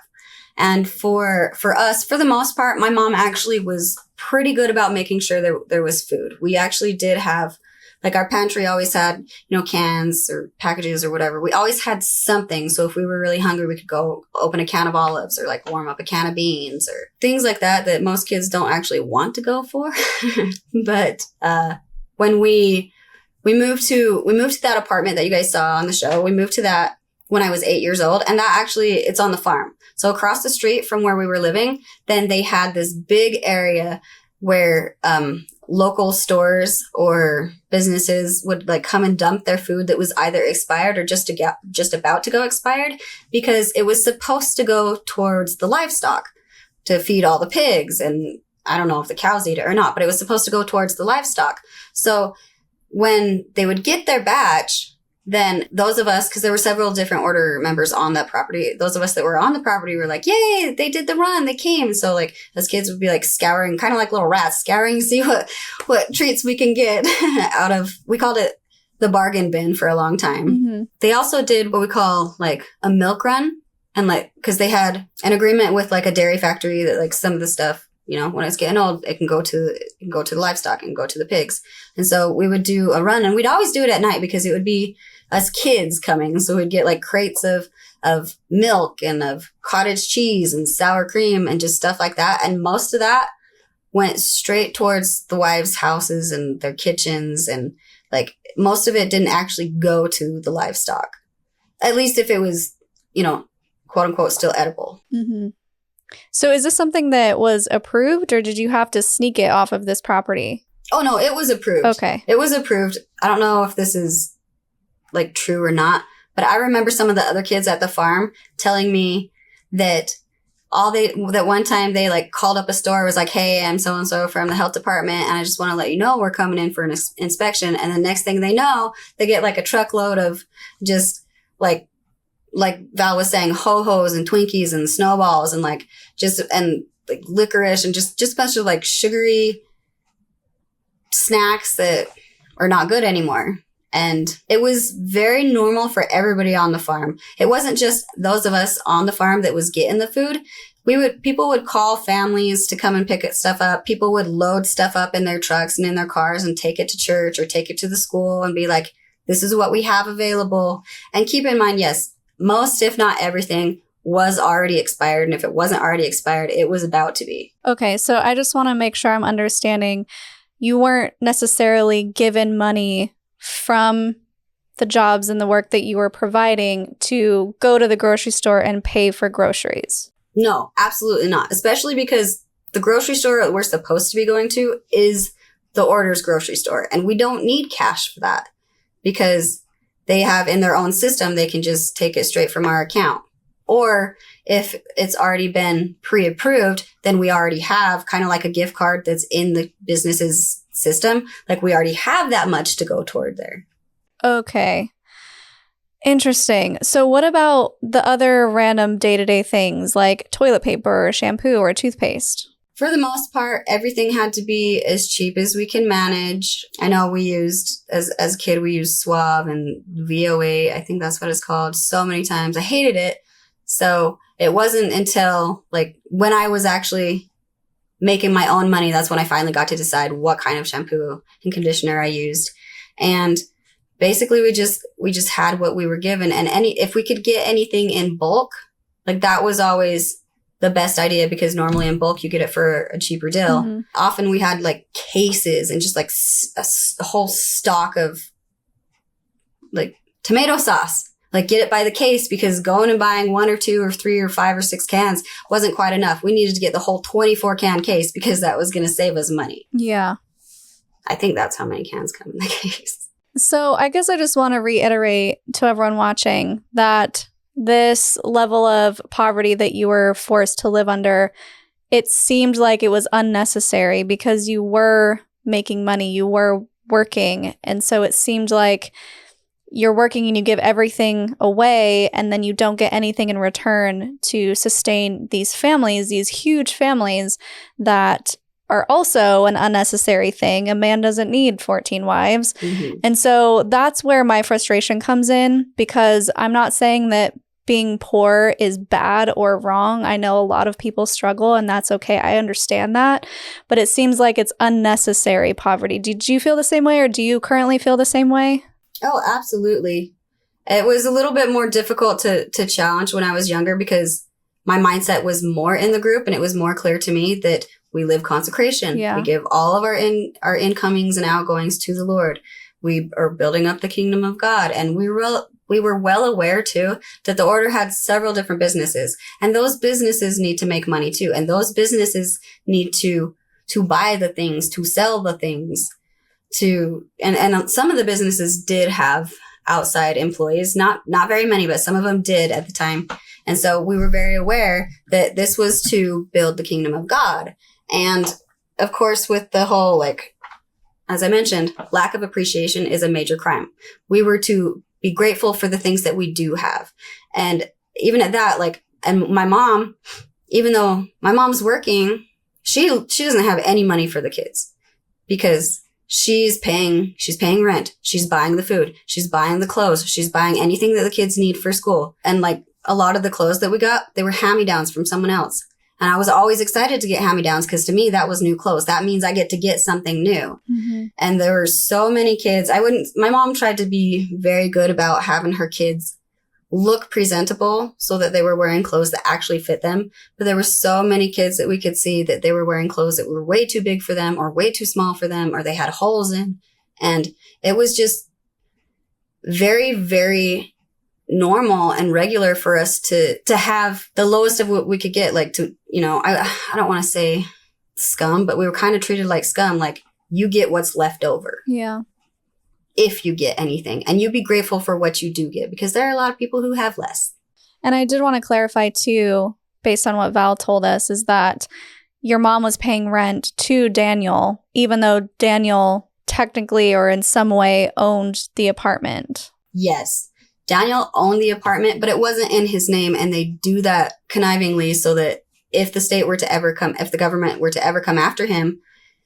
And for us, for the most part, my mom actually was pretty good about making sure there was food. We actually did have, like, our pantry always had, cans or packages or whatever. We always had something. So if we were really hungry, we could go open a can of olives or, like, warm up a can of beans or things like that most kids don't actually want to go for. But when we moved to that apartment that you guys saw on the show, we moved to that when I was 8 years old. And that actually, it's on the farm. So across the street from where we were living, then they had this big area where local stores or businesses would, like, come and dump their food that was either expired or just about to go expired, because it was supposed to go towards the livestock to feed all the pigs. And I don't know if the cows eat it or not, but it was supposed to go towards the livestock. So when they would get their batch, then those of us, because there were several different order members on that property, those of us that were on the property were like, yay, they did the run, they came. So, like, as kids would be, like, scouring, kind of like little rats, scouring to see what treats we can get out of, we called it the bargain bin for a long time. They also did what we call, like, a milk run. And, like, because they had an agreement with, like, a dairy factory that, like, some of the stuff, when it's getting old, it can go to the livestock and go to the pigs. And so we would do a run, and we'd always do it at night because it would be us kids coming. So we'd get, like, crates of milk and of cottage cheese and sour cream and just stuff like that. And most of that went straight towards the wives' houses and their kitchens. And, like, most of it didn't actually go to the livestock, at least if it was, quote unquote, still edible. So is this something that was approved, or did you have to sneak it off of this property? Oh, no, it was approved. Okay. It was approved. I don't know if this is, like, true or not, but I remember some of the other kids at the farm telling me that that one time they, like, called up a store, was like, hey, I'm so-and-so from the health department, and I just want to let you know we're coming in for an inspection. And the next thing they know, they get, like, a truckload of just, like Val was saying, ho-hos and Twinkies and snowballs and, like, and, like, licorice and just a bunch of, like, sugary snacks that are not good anymore. And it was very normal for everybody on the farm. It wasn't just those of us on the farm that was getting the food. People would call families to come and pick stuff up. People would load stuff up in their trucks and in their cars and take it to church or take it to the school and be like, this is what we have available. And keep in mind, yes, most, if not everything, was already expired. And if it wasn't already expired, it was about to be. Okay, so I just want to make sure I'm understanding. You weren't necessarily given money from the jobs and the work that you were providing to go to the grocery store and pay for groceries. No, absolutely not. Especially because the grocery store that we're supposed to be going to is the Order's grocery store. And we don't need cash for that because they have in their own system, they can just take it straight from our account. Or if it's already been pre-approved, then we already have kind of like a gift card that's in the business's system. Like we already have that much to go toward there. Okay. Interesting. So what about the other random day-to-day things like toilet paper or shampoo or toothpaste? For the most part, everything had to be as cheap as we can manage. I know we used, as a kid, we used Suave and VOA. I think that's what it's called, so many times. I hated it. So it wasn't until like when I was actually making my own money, that's when I finally got to decide what kind of shampoo and conditioner I used. And basically we just had what we were given. And if we could get anything in bulk, like that was always the best idea, because normally in bulk you get it for a cheaper deal. Mm-hmm. Often we had like cases and just like a whole stock of like tomato sauce. Like get it by the case, because going and buying 1 or 2 or 3 or 5 or 6 cans wasn't quite enough. We needed to get the whole 24 can case because that was going to save us money. Yeah. I think that's how many cans come in the case. So I guess I just want to reiterate to everyone watching that this level of poverty that you were forced to live under, it seemed like it was unnecessary because you were making money, you were working. And so it seemed like you're working and you give everything away and then you don't get anything in return to sustain these families, these huge families that are also an unnecessary thing. A man doesn't need 14 wives. Mm-hmm. And so that's where my frustration comes in, because I'm not saying that being poor is bad or wrong. I know a lot of people struggle and that's okay. I understand that. But it seems like it's unnecessary poverty. Did you feel the same way, or do you currently feel the same way? Oh, absolutely. It was a little bit more difficult to challenge when I was younger, because my mindset was more in the group and it was more clear to me that we live consecration. Yeah. We give all of our incomings and outgoings to the Lord. We are building up the kingdom of God. And we were well aware too that the order had several different businesses, and those businesses need to make money too. And those businesses need to buy the things, to sell the things, and some of the businesses did have outside employees, not very many, but some of them did at the time. And so we were very aware that this was to build the kingdom of God. And of course, with the whole, like, as I mentioned, lack of appreciation is a major crime. We were to be grateful for the things that we do have. And even at that, like, and my mom, even though my mom's working, she doesn't have any money for the kids, because she's paying rent. She's buying the food. She's buying the clothes. She's buying anything that the kids need for school. And like a lot of the clothes that we got, they were hand-me-downs from someone else. And I was always excited to get hand-me-downs, because to me, that was new clothes. That means I get to get something new. Mm-hmm. And there were so many kids. My mom tried to be very good about having her kids look presentable so that they were wearing clothes that actually fit them. But there were so many kids that we could see that they were wearing clothes that were way too big for them or way too small for them, or they had holes in. And it was just very, very normal and regular for us to have the lowest of what we could get. Like, to, I don't want to say scum, but we were kind of treated like scum. Like, you get what's left over. Yeah. If you get anything, and you be grateful for what you do get, because there are a lot of people who have less. And I did want to clarify too, based on what Val told us, is that your mom was paying rent to Daniel, even though Daniel technically or in some way owned the apartment. Yes. Daniel owned the apartment, but it wasn't in his name. And they do that connivingly so that if the government were to ever come after him,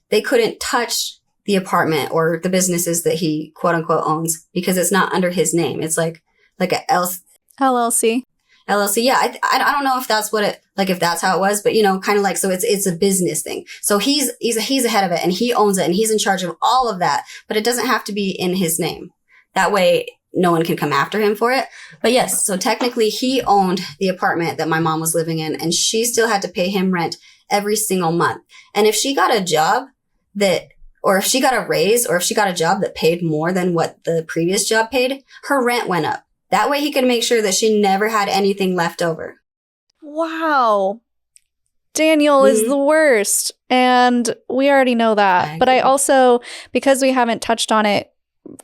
they couldn't touch the apartment or the businesses that he quote unquote owns, because it's not under his name. It's like a LLC. LLC. Yeah. I don't know if that's if that's how it was, but kind of like, so it's a business thing. So he's ahead of it and he owns it and he's in charge of all of that, but it doesn't have to be in his name. That way no one can come after him for it. But yes, so technically he owned the apartment that my mom was living in, and she still had to pay him rent every single month. And if she got a job or if she got a raise, or if she got a job that paid more than what the previous job paid, her rent went up. That way he could make sure that she never had anything left over. Wow. Daniel is the worst. And we already know that. But I also, because we haven't touched on it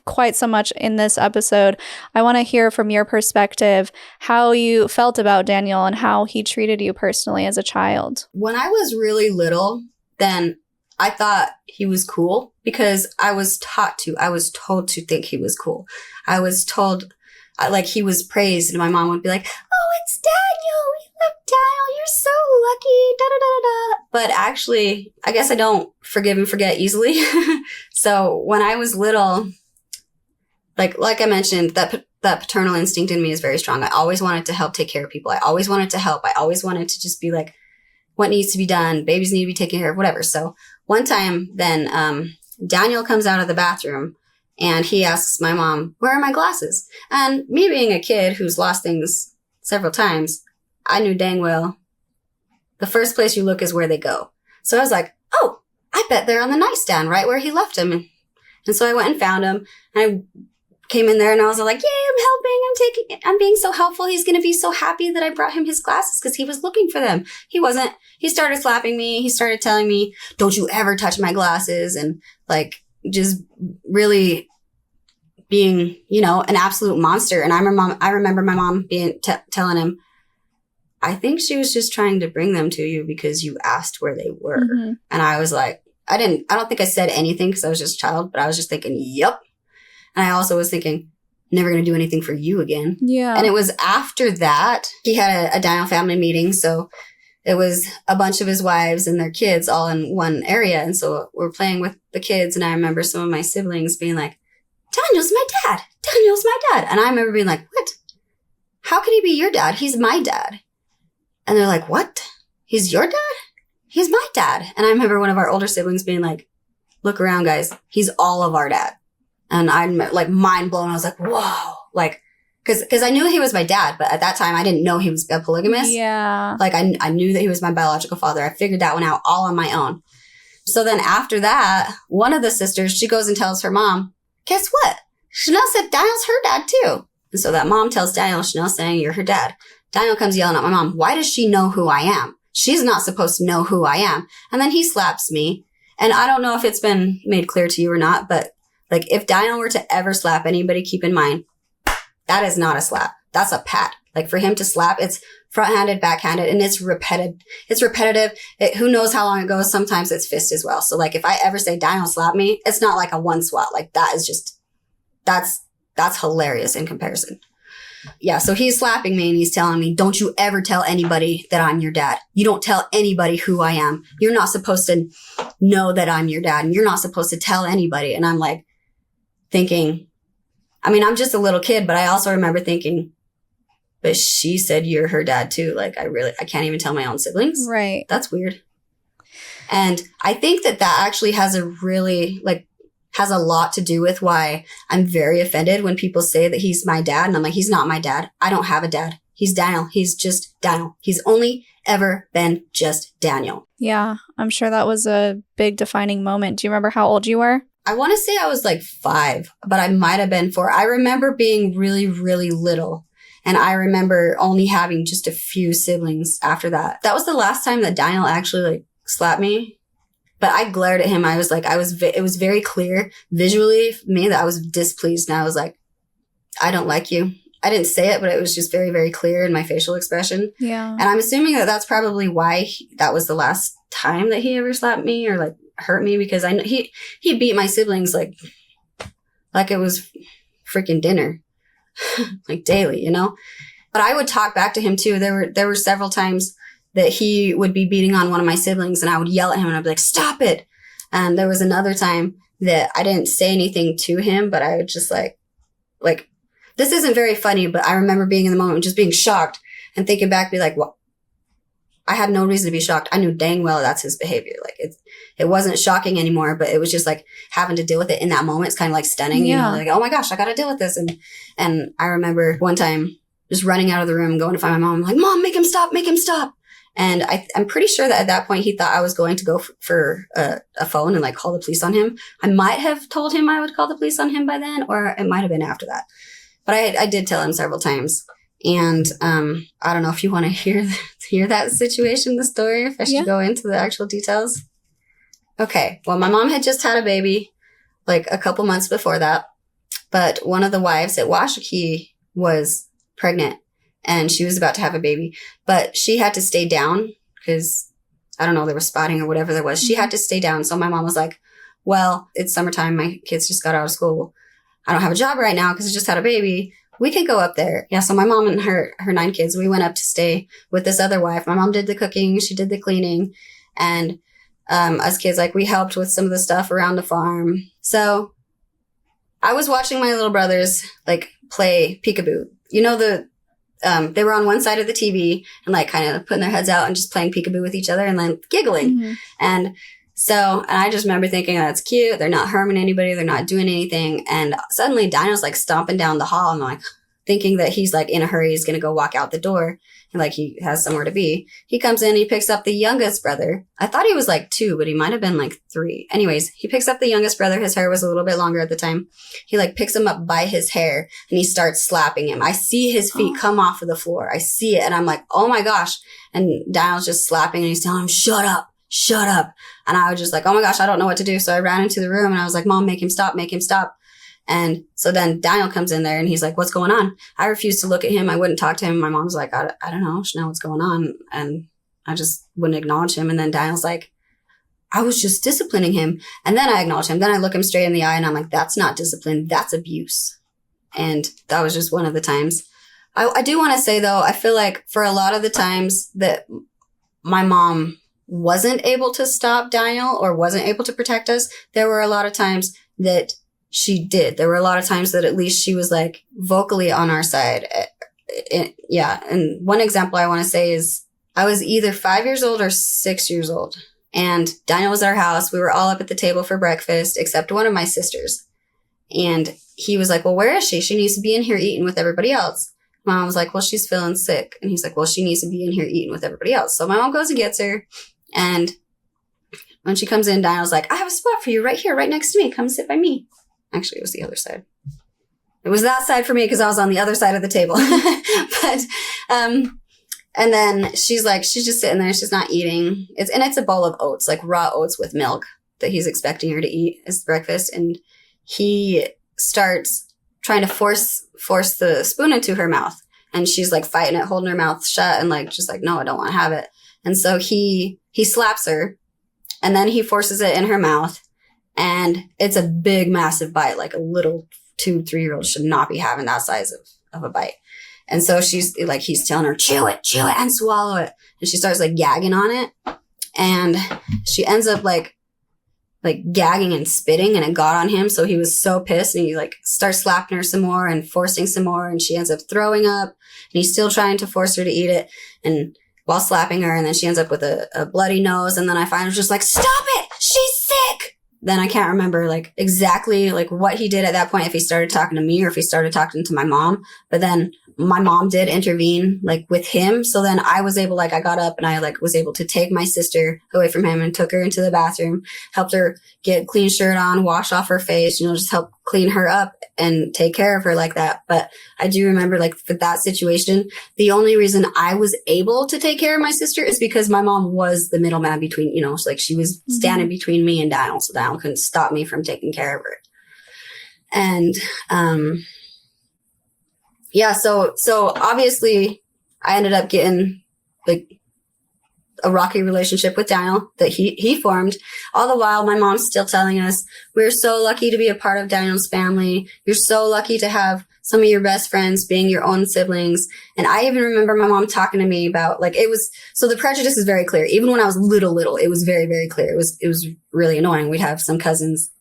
quite so much in this episode. I want to hear from your perspective how you felt about Daniel and how he treated you personally as a child. When I was really little, then I thought he was cool because I was told to think he was cool. I was told, like, he was praised, and my mom would be like, oh, it's Daniel. We love Daniel. You're so lucky. Da, da, da, da, da. But actually, I guess I don't forgive and forget easily. So when I was little, like I mentioned, that paternal instinct in me is very strong. I always wanted to help take care of people. I always wanted to help. I always wanted to just be like, what needs to be done? Babies need to be taken care of, whatever. So one time then, Daniel comes out of the bathroom and he asks my mom, where are my glasses? And me being a kid who's lost things several times, I knew dang well the first place you look is where they go. So I was like, oh, I bet they're on the nightstand right where he left them. And so I went and found them, and I came in there and I was like, yay, I'm being so helpful. He's going to be so happy that I brought him his glasses because he was looking for them. He wasn't. He started slapping me. He started telling me, don't you ever touch my glasses. And like, just really being, an absolute monster. And I remember my mom telling him, I think she was just trying to bring them to you because you asked where they were. Mm-hmm. And I was like, I don't think I said anything because I was just a child, but I was just thinking, yep. And I also was thinking, never going to do anything for you again. Yeah. And it was after that, he had a Daniel family meeting. So it was a bunch of his wives and their kids all in one area. And so we're playing with the kids. And I remember some of my siblings being like, Daniel's my dad. Daniel's my dad. And I remember being like, what? How could he be your dad? He's my dad. And they're like, what? He's your dad? He's my dad. And I remember one of our older siblings being like, look around, guys. He's all of our dad. And I'm like mind blown. I was like, whoa. Like, cause I knew he was my dad, but at that time I didn't know he was a polygamist. Yeah. Like I knew that he was my biological father. I figured that one out all on my own. So then after that, one of the sisters, she goes and tells her mom, guess what? Shanell said Daniel's her dad too. And so that mom tells Daniel, Shanell's saying you're her dad. Daniel comes yelling at my mom. Why does she know who I am? She's not supposed to know who I am. And then he slaps me. And I don't know if it's been made clear to you or not, but like, if Daniel were to ever slap anybody, keep in mind, that is not a slap. That's a pat. Like, for him to slap, it's front-handed, backhanded, and it's repetitive. Who knows how long it goes? Sometimes it's fist as well. So, like, if I ever say Daniel slap me, it's not like a one swat. Like, that is just, that's hilarious in comparison. Yeah, so he's slapping me and he's telling me, don't you ever tell anybody that I'm your dad. You don't tell anybody who I am. You're not supposed to know that I'm your dad, and you're not supposed to tell anybody. And I'm like, thinking, I mean, I'm just a little kid, but I also remember thinking, but she said you're her dad too. Like, I can't even tell my own siblings. Right. That's weird. And I think that actually has a lot to do with why I'm very offended when people say that he's my dad. And I'm like, he's not my dad. I don't have a dad. He's Daniel. He's just Daniel. He's only ever been just Daniel. Yeah. I'm sure that was a big defining moment. Do you remember how old you were? I want to say I was like 5, but I might have been 4. I remember being really, really little. And I remember only having just a few siblings after that. That was the last time that Daniel actually like slapped me. But I glared at him. I was like, it was very clear visually for me that I was displeased. And I was like, I don't like you. I didn't say it, but it was just very, very clear in my facial expression. Yeah. And I'm assuming that that's probably why that was the last time that he ever slapped me or like hurt me, because I know he beat my siblings like it was freaking dinner, like daily, But I would talk back to him too. There were several times that he would be beating on one of my siblings, and I would yell at him and I'd be like, stop it. And there was another time that I didn't say anything to him, but I would just like, this isn't very funny, but I remember being in the moment, just being shocked and thinking back, be like, what? I had no reason to be shocked. I knew dang well that's his behavior. Like it wasn't shocking anymore, but it was just like having to deal with it in that moment. It's kind of like stunning, like, oh my gosh, I got to deal with this. And I remember one time just running out of the room and going to find my mom. I'm like, Mom, make him stop. And I'm pretty sure that at that point he thought I was going to go for a phone and like call the police on him. I might have told him I would call the police on him by then, or it might have been after that. But I did tell him several times. And I don't know if you want to hear that situation, the story, if I should go into the actual details. Okay. Well, my mom had just had a baby like a couple months before that. but one of the wives at Washakie was pregnant and she was about to have a baby, but she had to stay down because I don't know, there was spotting or whatever there was. She had to stay down. So my mom was like, well, it's summertime. My kids just got out of school. I don't have a job right now because I just had a baby. We could go up there. Yeah. So my mom and her 9 kids, we went up to stay with this other wife. My mom did the cooking. She did the cleaning. And us kids, like, we helped with some of the stuff around the farm. So I was watching my little brothers, like, play peekaboo. You know, they were on one side of the TV and, like, kind of putting their heads out and just playing peekaboo with each other and then giggling. And I just remember thinking, that's cute. They're not harming anybody. They're not doing anything. And suddenly Dino's, like, stomping down the hall and, like, thinking that he's, like, in a hurry. He's going to go walk out the door. And, like, he has somewhere to be. He comes in, he picks up the youngest brother. I thought he was, like, 2, but he might have been, like, 3. Anyways, he picks up the youngest brother. His hair was a little bit longer at the time. He, like, picks him up by his hair and he starts slapping him. I see his feet come off of the floor. I see it. And I'm like, oh my gosh. And Daniel's just slapping and he's telling him, shut up. Shut up. And I was just like, oh my gosh, I don't know what to do. So I ran into the room and I was like, Mom, make him stop, make him stop. And so then Daniel comes in there and he's like, what's going on? I refused to look at him. I wouldn't talk to him. My mom's like, I don't know, Shanell, what's going on? And I just wouldn't acknowledge him. And then Daniel's like, I was just disciplining him. And then I acknowledge him. Then I look him straight in the eye and I'm like, that's not discipline. That's abuse. And that was just one of the times. I do want to say, though, I feel like for a lot of the times that my mom wasn't able to stop Daniel or wasn't able to protect us, there were a lot of times that she did. There were a lot of times that at least she was, like, vocally on our side. Yeah. And one example I want to say is I was either 5 years old or 6 years old. And Daniel was at our house. We were all up at the table for breakfast, except one of my sisters. And he was like, well, where is she? She needs to be in here eating with everybody else. My mom was like, well, she's feeling sick. And he's like, well, she needs to be in here eating with everybody else. So my mom goes and gets her. And when she comes in, Daniel's like, I have a spot for you right here, right next to me. Come sit by me. Actually, it was the other side. It was that side for me because I was on the other side of the table. But, and then she's like, she's just sitting there. She's not eating. It's a bowl of oats, like raw oats with milk that he's expecting her to eat as breakfast. And he starts trying to force the spoon into her mouth. And she's like fighting it, holding her mouth shut and like, just like, no, I don't want to have it. And so he slaps her and then he forces it in her mouth. And it's a big, massive bite. Like a little 2-3-year-old should not be having that size of a bite. And so she's like, he's telling her, chew it and swallow it. And she starts like gagging on it. And she ends up like gagging and spitting, and it got on him. So he was so pissed and he like starts slapping her some more and forcing some more. And she ends up throwing up and he's still trying to force her to eat it. And while slapping her, and then she ends up with a bloody nose. And then I find her just like, stop it. She's sick. Then I can't remember like exactly like what he did at that point, if he started talking to me or if he started talking to my mom. But then my mom did intervene like with him. So then I was able, like, I got up and I like was able to take my sister away from him and took her into the bathroom, helped her get a clean shirt on, wash off her face, just help clean her up and take care of her like that. But I do remember like for that situation, the only reason I was able to take care of my sister is because my mom was the middleman between, so like she was standing between me and Daniel. So Daniel couldn't stop me from taking care of her. And, yeah, so obviously I ended up getting like a rocky relationship with Daniel that he formed. All the while, my mom's still telling us, we're so lucky to be a part of Daniel's family. You're so lucky to have some of your best friends being your own siblings. And I even remember my mom talking to me about like, so the prejudice is very clear. Even when I was little, it was very, very clear. It was really annoying. We'd have some cousins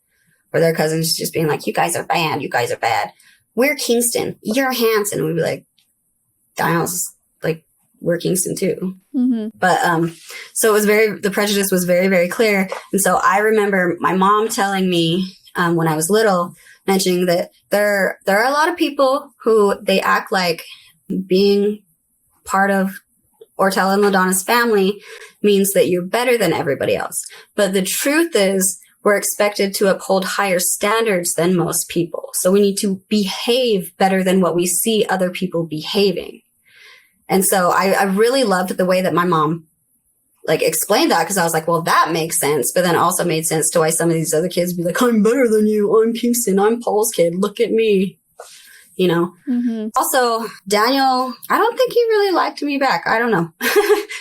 or their cousins just being like, you guys are bad. You guys are bad. We're Kingston. You're Hanson. And we'd be like, Daniel's like, we're Kingston too. Mm-hmm. But, so the prejudice was very, very clear. And so I remember my mom telling me, when I was little, mentioning that there are a lot of people who they act like being part of Ortella and LaDonna's family means that you're better than everybody else. But the truth is, we're expected to uphold higher standards than most people. So we need to behave better than what we see other people behaving. And so I really loved the way that my mom like explain that, because I was like, well, that makes sense, but then also made sense to why some of these other kids be like, I'm better than you, I'm Houston, I'm Paul's kid, look at me, you know. Also, Daniel, I don't think he really liked me back. I don't know.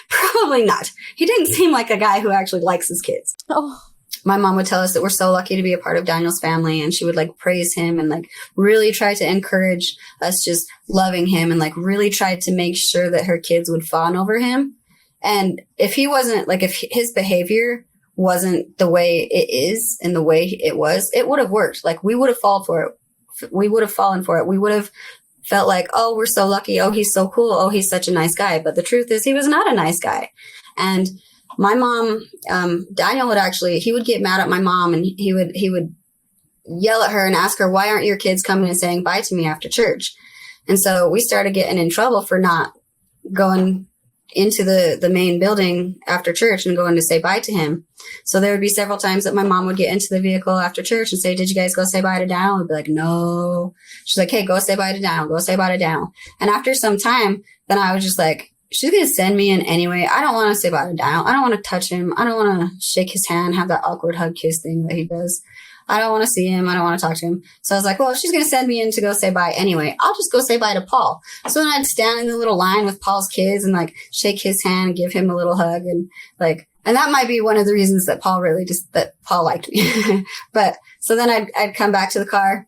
Probably not. He didn't seem like a guy who actually likes his kids. My mom would tell us that we're so lucky to be a part of Daniel's family, and she would like praise him and like really try to encourage us just loving him, and like really tried to make sure that her kids would fawn over him. And if he wasn't, like, if his behavior wasn't the way it is and the way it was, it would have worked. Like, we would have fallen for it. We would have fallen for it. We would have felt like, oh, we're so lucky. Oh, he's so cool. Oh, he's such a nice guy. But the truth is, he was not a nice guy. And my mom, Daniel would actually, he would get mad at my mom, and he would yell at her and ask her, why aren't your kids coming and saying bye to me after church? And so we started getting in trouble for not going into the main building after church and going to say bye to him. So there would be several times that my mom would get into the vehicle after church and say, did you guys go say bye to Daniel? I'd be like, no. She's like, hey, go say bye to Daniel. Go say bye to Daniel. And after some time, then I was just like, she's going to send me in anyway. I don't want to say bye to Daniel. I don't want to touch him. I don't want to shake his hand, have that awkward hug kiss thing that he does. I don't want to see him. I don't want to talk to him. So I was like, well, if she's going to send me in to go say bye anyway, I'll just go say bye to Paul. So then I'd stand in the little line with Paul's kids and like shake his hand and give him a little hug. And like, and that might be one of the reasons that that Paul liked me. But so then I'd come back to the car,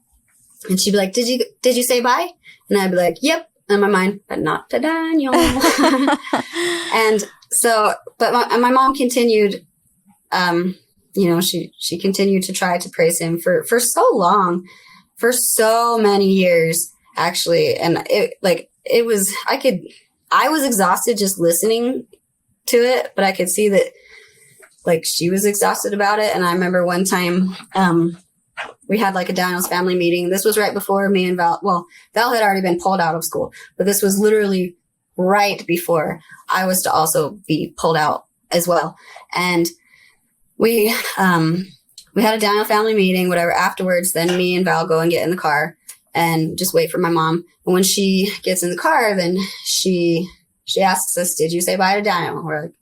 and she'd be like, did you say bye? And I'd be like, yep. In my mind, but not to Daniel. And so, but my mom continued, you know, she continued to try to praise him for so long, for so many years, actually. And I was exhausted just listening to it, but I could see that like she was exhausted about it. And I remember one time, we had like a Daniel's family meeting. This was right before me and Val. Well, Val had already been pulled out of school, but this was literally right before I was to also be pulled out as well. And we had a Daniel family meeting, whatever. Afterwards, then me and Val go and get in the car and just wait for my mom. And when she gets in the car, then she asks us, did you say bye to Daniel? We're like,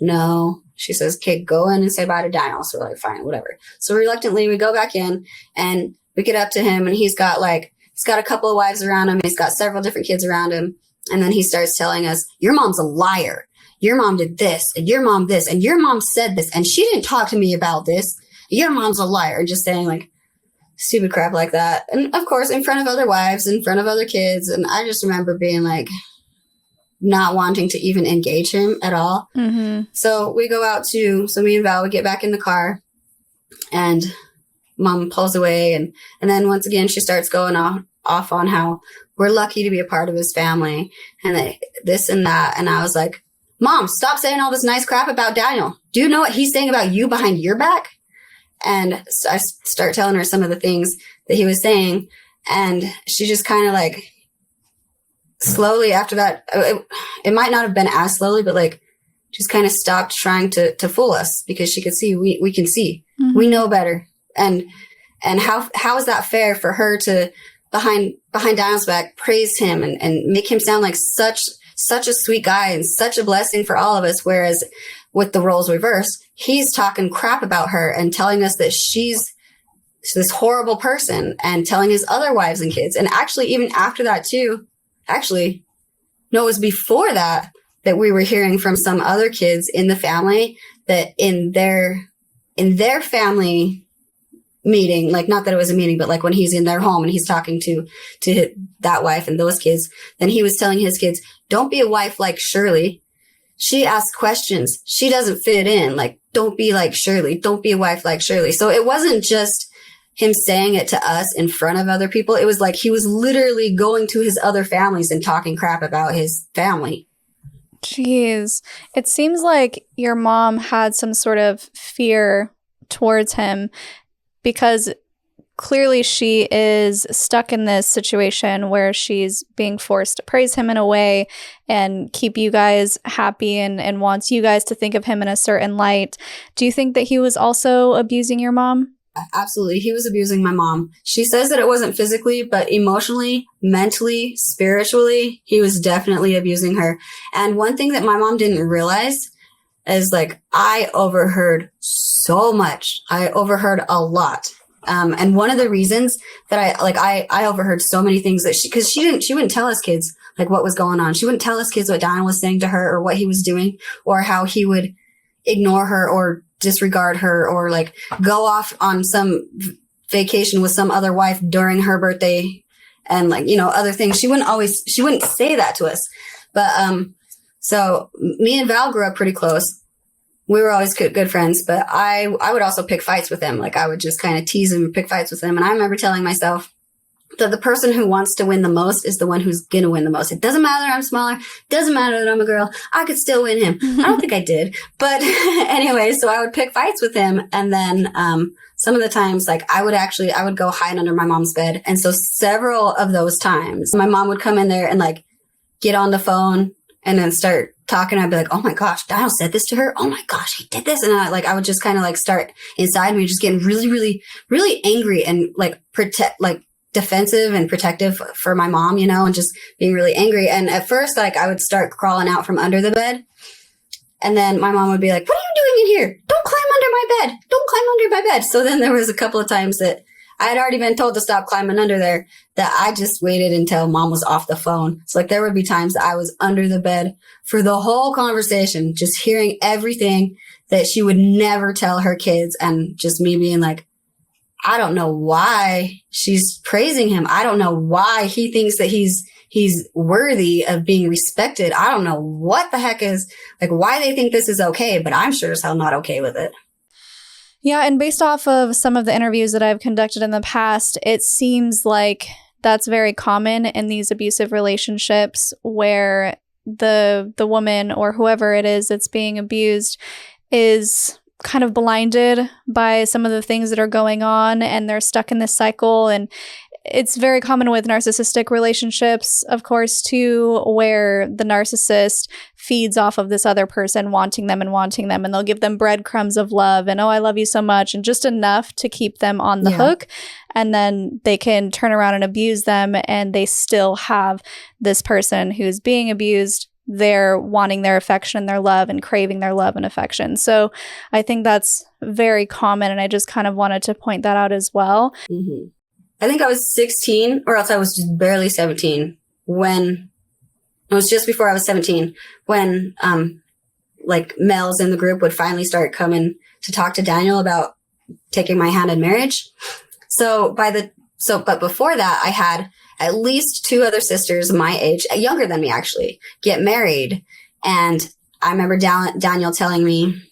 no. She says, okay, go in and say bye to Daniel. So we're like, fine, whatever. So reluctantly, we go back in and we get up to him, and he's got a couple of wives around him. He's got several different kids around him. And then he starts telling us, your mom's a liar. Your mom did this, and your mom this, and your mom said this, and she didn't talk to me about this. Your mom's a liar. And just saying like stupid crap like that. And of course, in front of other wives, in front of other kids. And I just remember being like, not wanting to even engage him at all. So we go out so me and Val would get back in the car, and mom pulls away. And then once again, she starts going off on how we're lucky to be a part of his family and this and that. And I was like, Mom, stop saying all this nice crap about Daniel. Do you know what he's saying about you behind your back? And so I start telling her some of the things that he was saying. And she just kind of like, slowly after that, it might not have been as slowly, but like just kind of stopped trying to fool us, because she could see we can see, we know better. And how is that fair for her to behind Daniel's back praise him and make him sound like such a sweet guy and such a blessing for all of us, whereas with the roles reversed, he's talking crap about her and telling us that she's this horrible person, and telling his other wives and kids. And actually, even after that too. Actually, no, it was before that we were hearing from some other kids in the family that in their family meeting, like not that it was a meeting, but like when he's in their home and he's talking to that wife and those kids, then he was telling his kids, don't be a wife like Shirley. She asks questions. She doesn't fit in. Like, don't be like Shirley. Don't be a wife like Shirley. So it wasn't just him saying it to us in front of other people. It was like he was literally going to his other families and talking crap about his family. Jeez. It seems like your mom had some sort of fear towards him, because clearly she is stuck in this situation where she's being forced to praise him in a way and keep you guys happy and wants you guys to think of him in a certain light. Do you think that he was also abusing your mom? Absolutely. He was abusing my mom. She says that it wasn't physically, but emotionally, mentally, spiritually, he was definitely abusing her. And one thing that my mom didn't realize is like, I overheard so much. I overheard a lot. And one of the reasons that I overheard so many things that she wouldn't tell us kids like what was going on. She wouldn't tell us kids what Daniel was saying to her or what he was doing or how he would ignore her or disregard her or like go off on some vacation with some other wife during her birthday and like, you know, other things. She wouldn't say that to us. But, so me and Val grew up pretty close. We were always good friends, but I would also pick fights with him. Like I would just kind of tease him and pick fights with him. And I remember telling myself that the person who wants to win the most is the one who's going to win the most. It doesn't matter that I'm smaller. It doesn't matter that I'm a girl. I could still win him. I don't think I did. But anyway, so I would pick fights with him. And then, some of the times, like I would go hide under my mom's bed. And so several of those times my mom would come in there and like get on the phone and then start talking. I'd be like, oh my gosh, Daniel said this to her. Oh my gosh, he did this. And I would just kind of like start inside me, just getting really, really, really angry and like defensive and protective for my mom, you know, and just being really angry. And at first, like I would start crawling out from under the bed. And then my mom would be like, what are you doing in here? Don't climb under my bed. Don't climb under my bed. So then there was a couple of times that I had already been told to stop climbing under there, that I just waited until mom was off the phone. So like there would be times that I was under the bed for the whole conversation, just hearing everything that she would never tell her kids. And just me being like, I don't know why she's praising him. I don't know why he thinks that he's worthy of being respected. I don't know what the heck is like why they think this is okay, but I'm sure as hell not okay with it. Yeah, and based off of some of the interviews that I've conducted in the past, it seems like that's very common in these abusive relationships where the woman or whoever it is that's being abused is kind of blinded by some of the things that are going on and they're stuck in this cycle. And it's very common with narcissistic relationships, of course, too, where the narcissist feeds off of this other person, wanting them, and they'll give them breadcrumbs of love and, oh, I love you so much, and just enough to keep them on the hook. And then they can turn around and abuse them, and they still have this person who's being abused. They're wanting their affection and their love and craving their love and affection. So I think that's very common, and I just kind of wanted to point that out as well. Mm-hmm. I think I was 16 or else I was just barely 17 when it was just before I was 17 when like males in the group would finally start coming to talk to Daniel about taking my hand in marriage. But before that, I had at least 2 other sisters my age, younger than me actually, get married. And I remember Daniel telling me,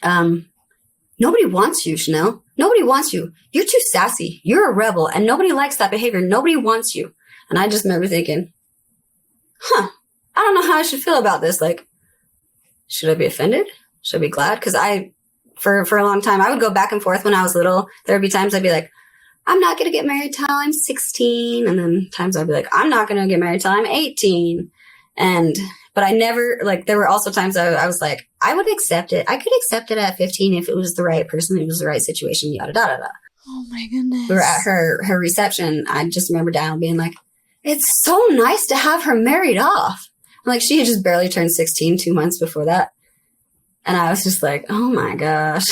nobody wants you, Shanell. Nobody wants you. You're too sassy. You're a rebel, and nobody likes that behavior. Nobody wants you. And I just remember thinking, I don't know how I should feel about this. Like, should I be offended? Should I be glad? Because for a long time, I would go back and forth when I was little. There would be times I'd be like, I'm not going to get married till I'm 16. And then times I'd be like, I'm not going to get married till I'm 18. But I never, like, there were also times I was like, I would accept it. I could accept it at 15 if it was the right person, if it was the right situation, yada, yada, yada. Oh, my goodness. We were at her reception. I just remember Daniel being like, it's so nice to have her married off. Like, she had just barely turned 16 2 months before that. And I was just like, oh, my gosh.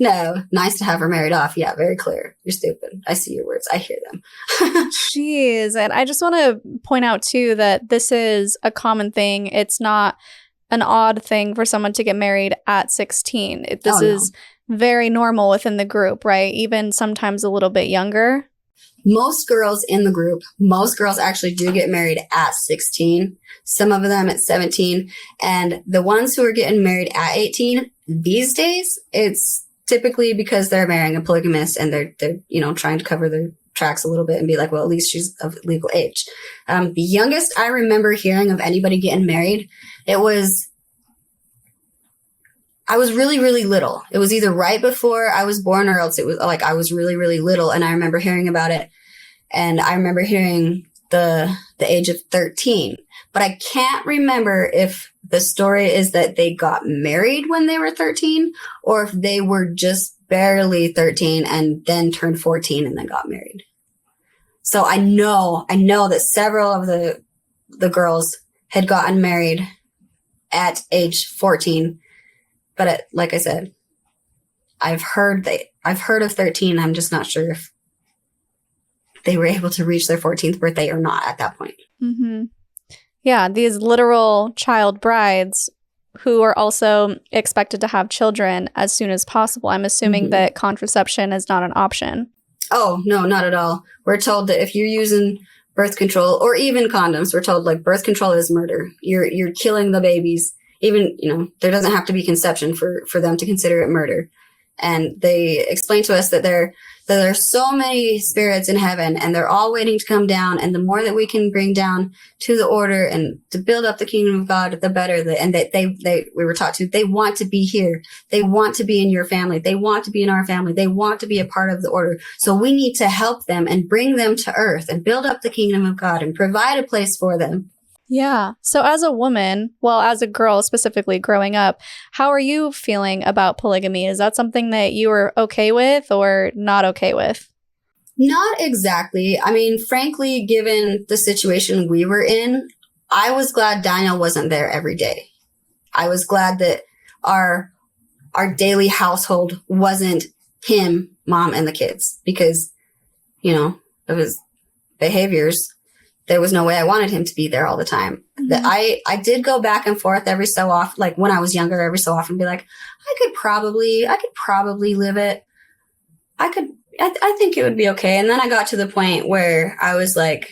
No, nice to have her married off. Yeah, very clear. You're stupid. I see your words. I hear them. Jeez. And I just want to point out, too, that this is a common thing. It's not an odd thing for someone to get married at 16. This is very normal within the group, right? Even sometimes a little bit younger. Most girls in the group, most girls actually do get married at 16. Some of them at 17. And the ones who are getting married at 18 these days, it's typically because they're marrying a polygamist and they're trying to cover their tracks a little bit and be like, well, at least she's of legal age. The youngest I remember hearing of anybody getting married, I was really, really little. It was either right before I was born or else it was like I was really, really little. And I remember hearing about it. And I remember hearing the age of 13. But I can't remember if the story is that they got married when they were 13 or if they were just barely 13 and then turned 14 and then got married. So I know that several of the girls had gotten married at age 14. But like I said, I've heard of 13. I'm just not sure if they were able to reach their 14th birthday or not at that point. Mm-hmm. Yeah, these literal child brides who are also expected to have children as soon as possible. I'm assuming that contraception is not an option. Oh, no, not at all. We're told that if you're using birth control or even condoms, we're told like birth control is murder. You're killing the babies. Even, there doesn't have to be conception for them to consider it murder. And they explain to us that there are so many spirits in heaven and they're all waiting to come down. And the more that we can bring down to the order and to build up the kingdom of God, the better. And that we were taught to, they want to be here. They want to be in your family. They want to be in our family. They want to be a part of the order. So we need to help them and bring them to earth and build up the kingdom of God and provide a place for them. Yeah. So as a woman, well, as a girl specifically growing up, how are you feeling about polygamy? Is that something that you were okay with or not okay with? Not exactly. I mean, frankly, given the situation we were in, I was glad Daniel wasn't there every day. I was glad that our daily household wasn't him, mom, and the kids because, of his behaviors. There was no way I wanted him to be there all the time. That I did go back and forth every so often, like when I was younger, every so often be like, I could probably live it. I think it would be okay. And then I got to the point where I was like,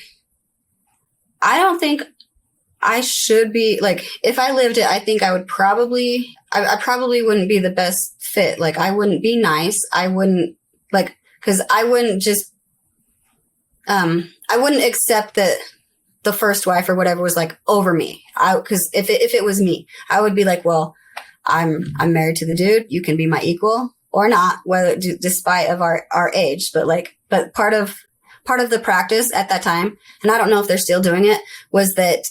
I don't think I should be like, if I lived it, I think I would probably, I probably wouldn't be the best fit. Like I wouldn't be nice. I wouldn't cause I wouldn't just, I wouldn't accept that the first wife or whatever was like over me. Cause if it was me, I would be like, well, I'm married to the dude. You can be my equal or not, whether despite of our age, but part of the practice at that time, and I don't know if they're still doing it, was that,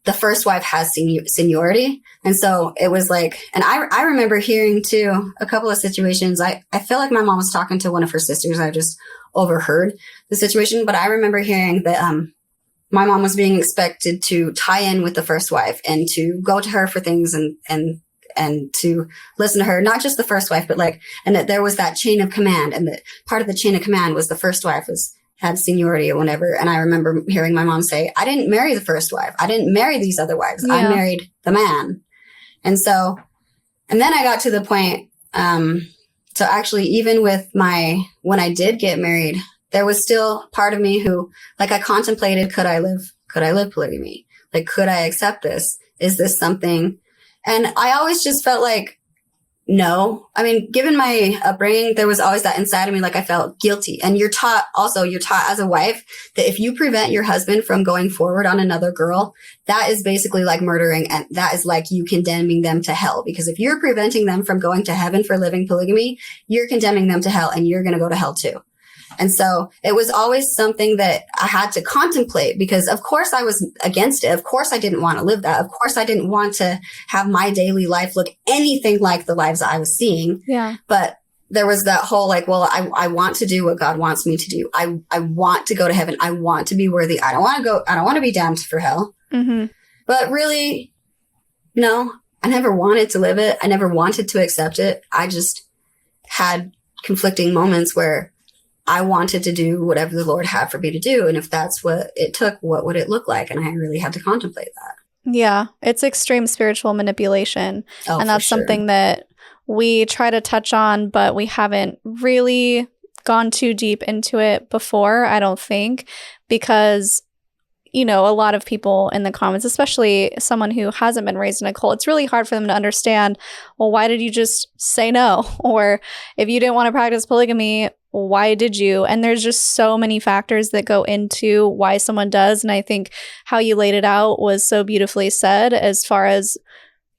the first wife has seniority. And so it was like, and I remember hearing too, a couple of situations. I feel like my mom was talking to one of her sisters. I just overheard the situation, but I remember hearing that, my mom was being expected to tie in with the first wife and to go to her for things and to listen to her, not just the first wife, but and that there was that chain of command, and that part of the chain of command was the first wife had seniority or whatever. And I remember hearing my mom say, I didn't marry the first wife. I didn't marry these other wives. Yeah. I married the man. And then I got to the point, so actually even with when I did get married, there was still part of me who, I contemplated, could I live polygamy? Could I accept this? Is this something? And I always just felt like, no. I mean, given my upbringing, there was always that inside of me, I felt guilty. And you're taught as a wife that if you prevent your husband from going forward on another girl, that is basically like murdering. And that is like you condemning them to hell. Because if you're preventing them from going to heaven for living polygamy, you're condemning them to hell, and you're going to go to hell too. And so it was always something that I had to contemplate, because of course I was against it. Of course I didn't want to live that. Of course I didn't want to have my daily life look anything like the lives I was seeing. Yeah. But there was that whole I want to do what God wants me to do. I want to go to heaven. I want to be worthy. I don't want to be damned for hell. Mm-hmm. But really, no, I never wanted to live it. I never wanted to accept it. I just had conflicting moments where I wanted to do whatever the Lord had for me to do. And if that's what it took, what would it look like? And I really had to contemplate that. Yeah, it's extreme spiritual manipulation. And that's something that we try to touch on, but we haven't really gone too deep into it before, I don't think, because, a lot of people in the comments, especially someone who hasn't been raised in a cult, it's really hard for them to understand, well, why did you just say no? Or if you didn't want to practice polygamy, why did you? And there's just so many factors that go into why someone does. And I think how you laid it out was so beautifully said, as far as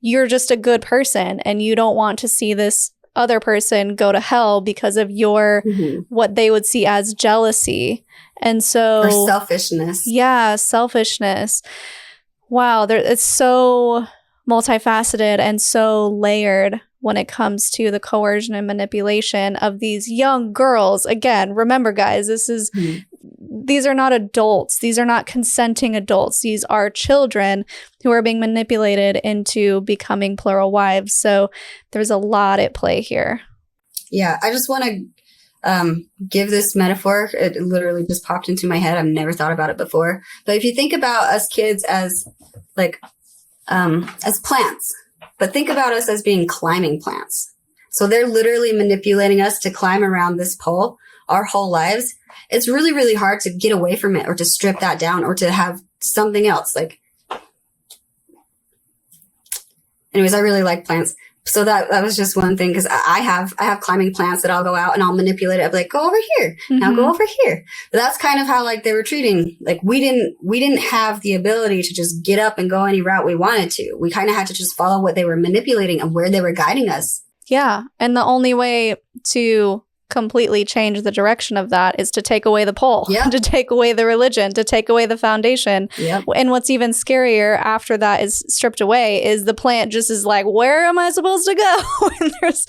you're just a good person and you don't want to see this other person go to hell because of your what they would see as jealousy. And so, or selfishness. Yeah, selfishness. Wow, it's so multifaceted and so layered when it comes to the coercion and manipulation of these young girls. Again, remember, guys, this is these are not adults. These are not consenting adults. These are children who are being manipulated into becoming plural wives. So there's a lot at play here. Yeah, I just want to give this metaphor. It literally just popped into my head. I've never thought about it before. But if you think about us kids as as plants, but think about us as being climbing plants. So they're literally manipulating us to climb around this pole our whole lives. It's really, really hard to get away from it or to strip that down or to have something else. Anyways, I really like plants. So that was just one thing, because I have climbing plants that I'll go out and I'll manipulate it. I'll be like, go over here. Now go over here. But that's kind of how they were treating. We didn't have the ability to just get up and go any route we wanted to. We kind of had to just follow what they were manipulating and where they were guiding us. Yeah. And the only way to completely change the direction of that is to take away the pole, to take away the religion, to take away the foundation. Yep. And what's even scarier after that is stripped away is the plant just is like, where am I supposed to go? And there's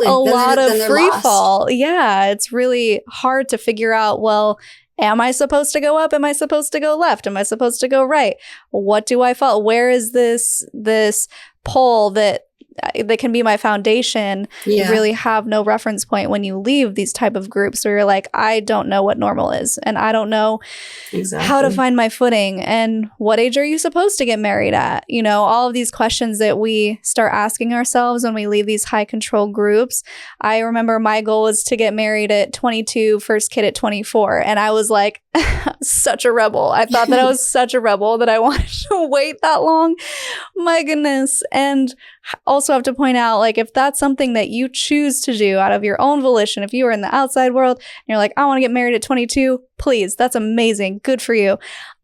a lot of free fall. Yeah, it's really hard to figure out, well, am I supposed to go up? Am I supposed to go left? Am I supposed to go right? What do I follow? Where is this pole that can be my foundation? You really have no reference point when you leave these type of groups where you're like, I don't know what normal is, and I don't know how to find my footing, and what age are you supposed to get married at? All of these questions that we start asking ourselves when we leave these high control groups. I remember my goal was to get married at 22, first kid at 24, and I was like, such a rebel. I thought that I was such a rebel that I wanted to wait that long. My goodness. And also have to point out, if that's something that you choose to do out of your own volition, if you are in the outside world and you're like, I want to get married at 22, please, that's amazing. Good for you.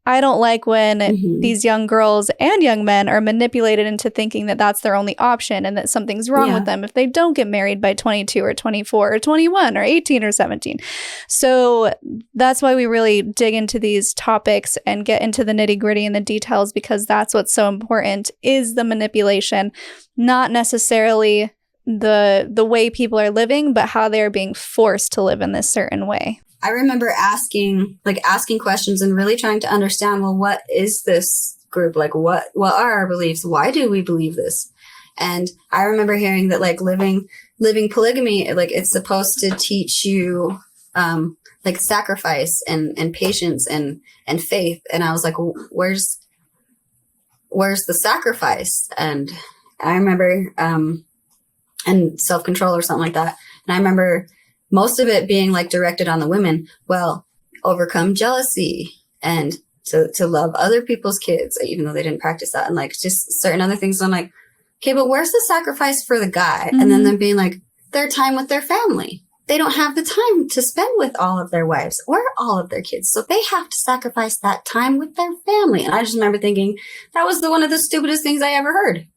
I don't like when these young girls and young men are manipulated into thinking that that's their only option and that something's wrong with them if they don't get married by 22 or 24 or 21 or 18 or 17. So that's why we really dig into these topics and get into the nitty-gritty and the details, because that's what's so important, is the manipulation, not necessarily the way people are living, but how they are being forced to live in this certain way. I remember asking questions and really trying to understand, well, what is this group? What are our beliefs? Why do we believe this? And I remember hearing that living polygamy, it's supposed to teach you sacrifice and patience and faith. And I was like, well, where's the sacrifice? And I remember and self-control or something like that. And I remember most of it being directed on the women. Well, overcome jealousy and to love other people's kids, even though they didn't practice that, and just certain other things. And I'm like, okay, but where's the sacrifice for the guy? And then them being their time with their family. They don't have the time to spend with all of their wives or all of their kids. So they have to sacrifice that time with their family. And I just remember thinking that was one of the stupidest things I ever heard,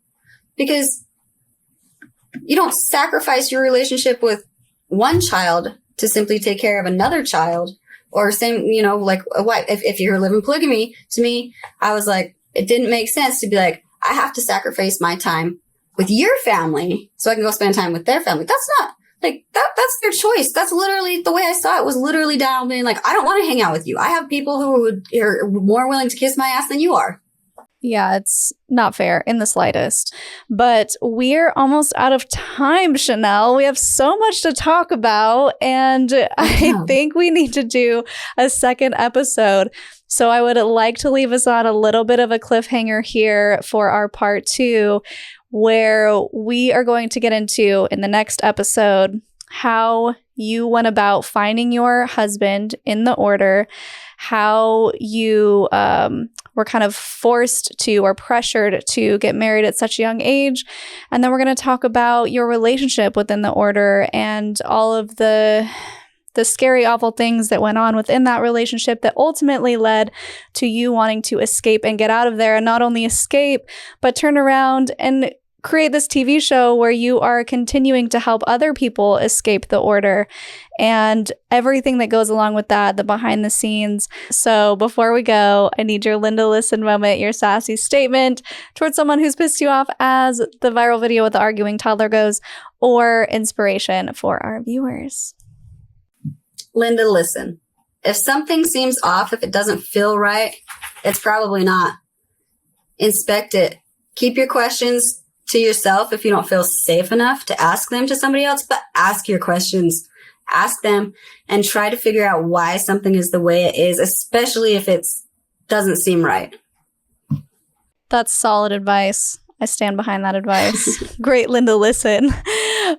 because you don't sacrifice your relationship with one child to simply take care of another child, or same, a wife. If you're living polygamy, to me, I was like, it didn't make sense to be like, I have to sacrifice my time with your family so I can go spend time with their family. That's not that's their choice. That's literally the way I saw it, was literally down being like, I don't want to hang out with you. I have people who are more willing to kiss my ass than you are. Yeah, it's not fair in the slightest. But we're almost out of time, Shanell. We have so much to talk about, and I think we need to do a second episode. So I would like to leave us on a little bit of a cliffhanger here for our part 2, where we are going to get into, in the next episode, how you went about finding your husband in the order, how you were kind of forced to or pressured to get married at such a young age. And then we're going to talk about your relationship within the order and all of the scary, awful things that went on within that relationship that ultimately led to you wanting to escape and get out of there, and not only escape, but turn around and create this TV show where you are continuing to help other people escape the order and everything that goes along with that, the behind the scenes. So before we go, I need your Linda Listen moment, your sassy statement towards someone who's pissed you off, as the viral video with the arguing toddler goes, or inspiration for our viewers. Linda, listen. If something seems off, if it doesn't feel right, it's probably not. Inspect it. Keep your questions to yourself if you don't feel safe enough to ask them to somebody else, but ask your questions. Ask them and try to figure out why something is the way it is, especially if it doesn't seem right. That's solid advice. I stand behind that advice. Great, Linda, listen.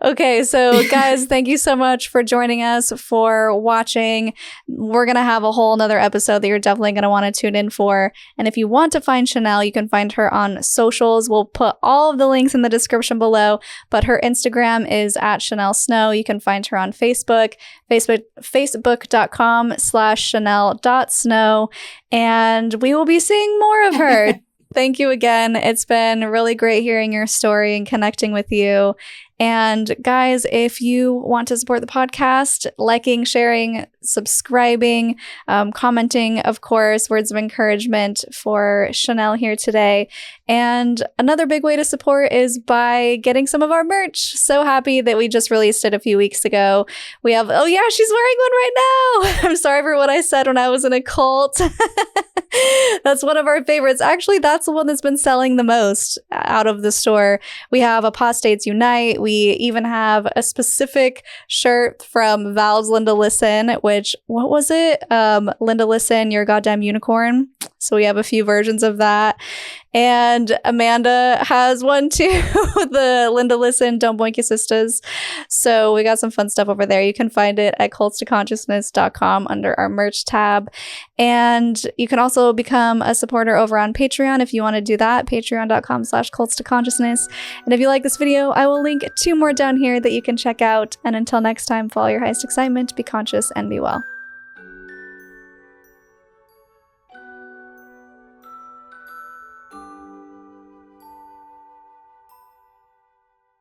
Okay, so guys, thank you so much for joining us, for watching. We're going to have a whole nother episode that you're definitely going to want to tune in for. And if you want to find Shanell, you can find her on socials. We'll put all of the links in the description below, but her Instagram is at Shanell Snow. You can find her on Facebook, facebook.com/Shanell.Snow, and we will be seeing more of her. Thank you again. It's been really great hearing your story and connecting with you. And guys, if you want to support the podcast, liking, sharing, subscribing, commenting, of course, words of encouragement for Shanell here today. And another big way to support is by getting some of our merch. So happy that we just released it a few weeks ago. We have, oh yeah, she's wearing one right now. I'm sorry for what I said when I was in a cult. That's one of our favorites. Actually, that's the one that's been selling the most out of the store. We have Apostates Unite. We even have a specific shirt from Val's Linda Listen, which, what was it? Linda Listen, You're a Goddamn Unicorn. So we have a few versions of that. And Amanda has one too, the Linda Listen, Don't Boink Your Sisters. So we got some fun stuff over there. You can find it at courtstoconsciousness.com under our merch tab. And you can also become a supporter over on Patreon if you want to do that, patreon.com/courtstoconsciousness. And if you like this video, I will link 2 more down here that you can check out. And until next time, follow your highest excitement, be conscious, and be well.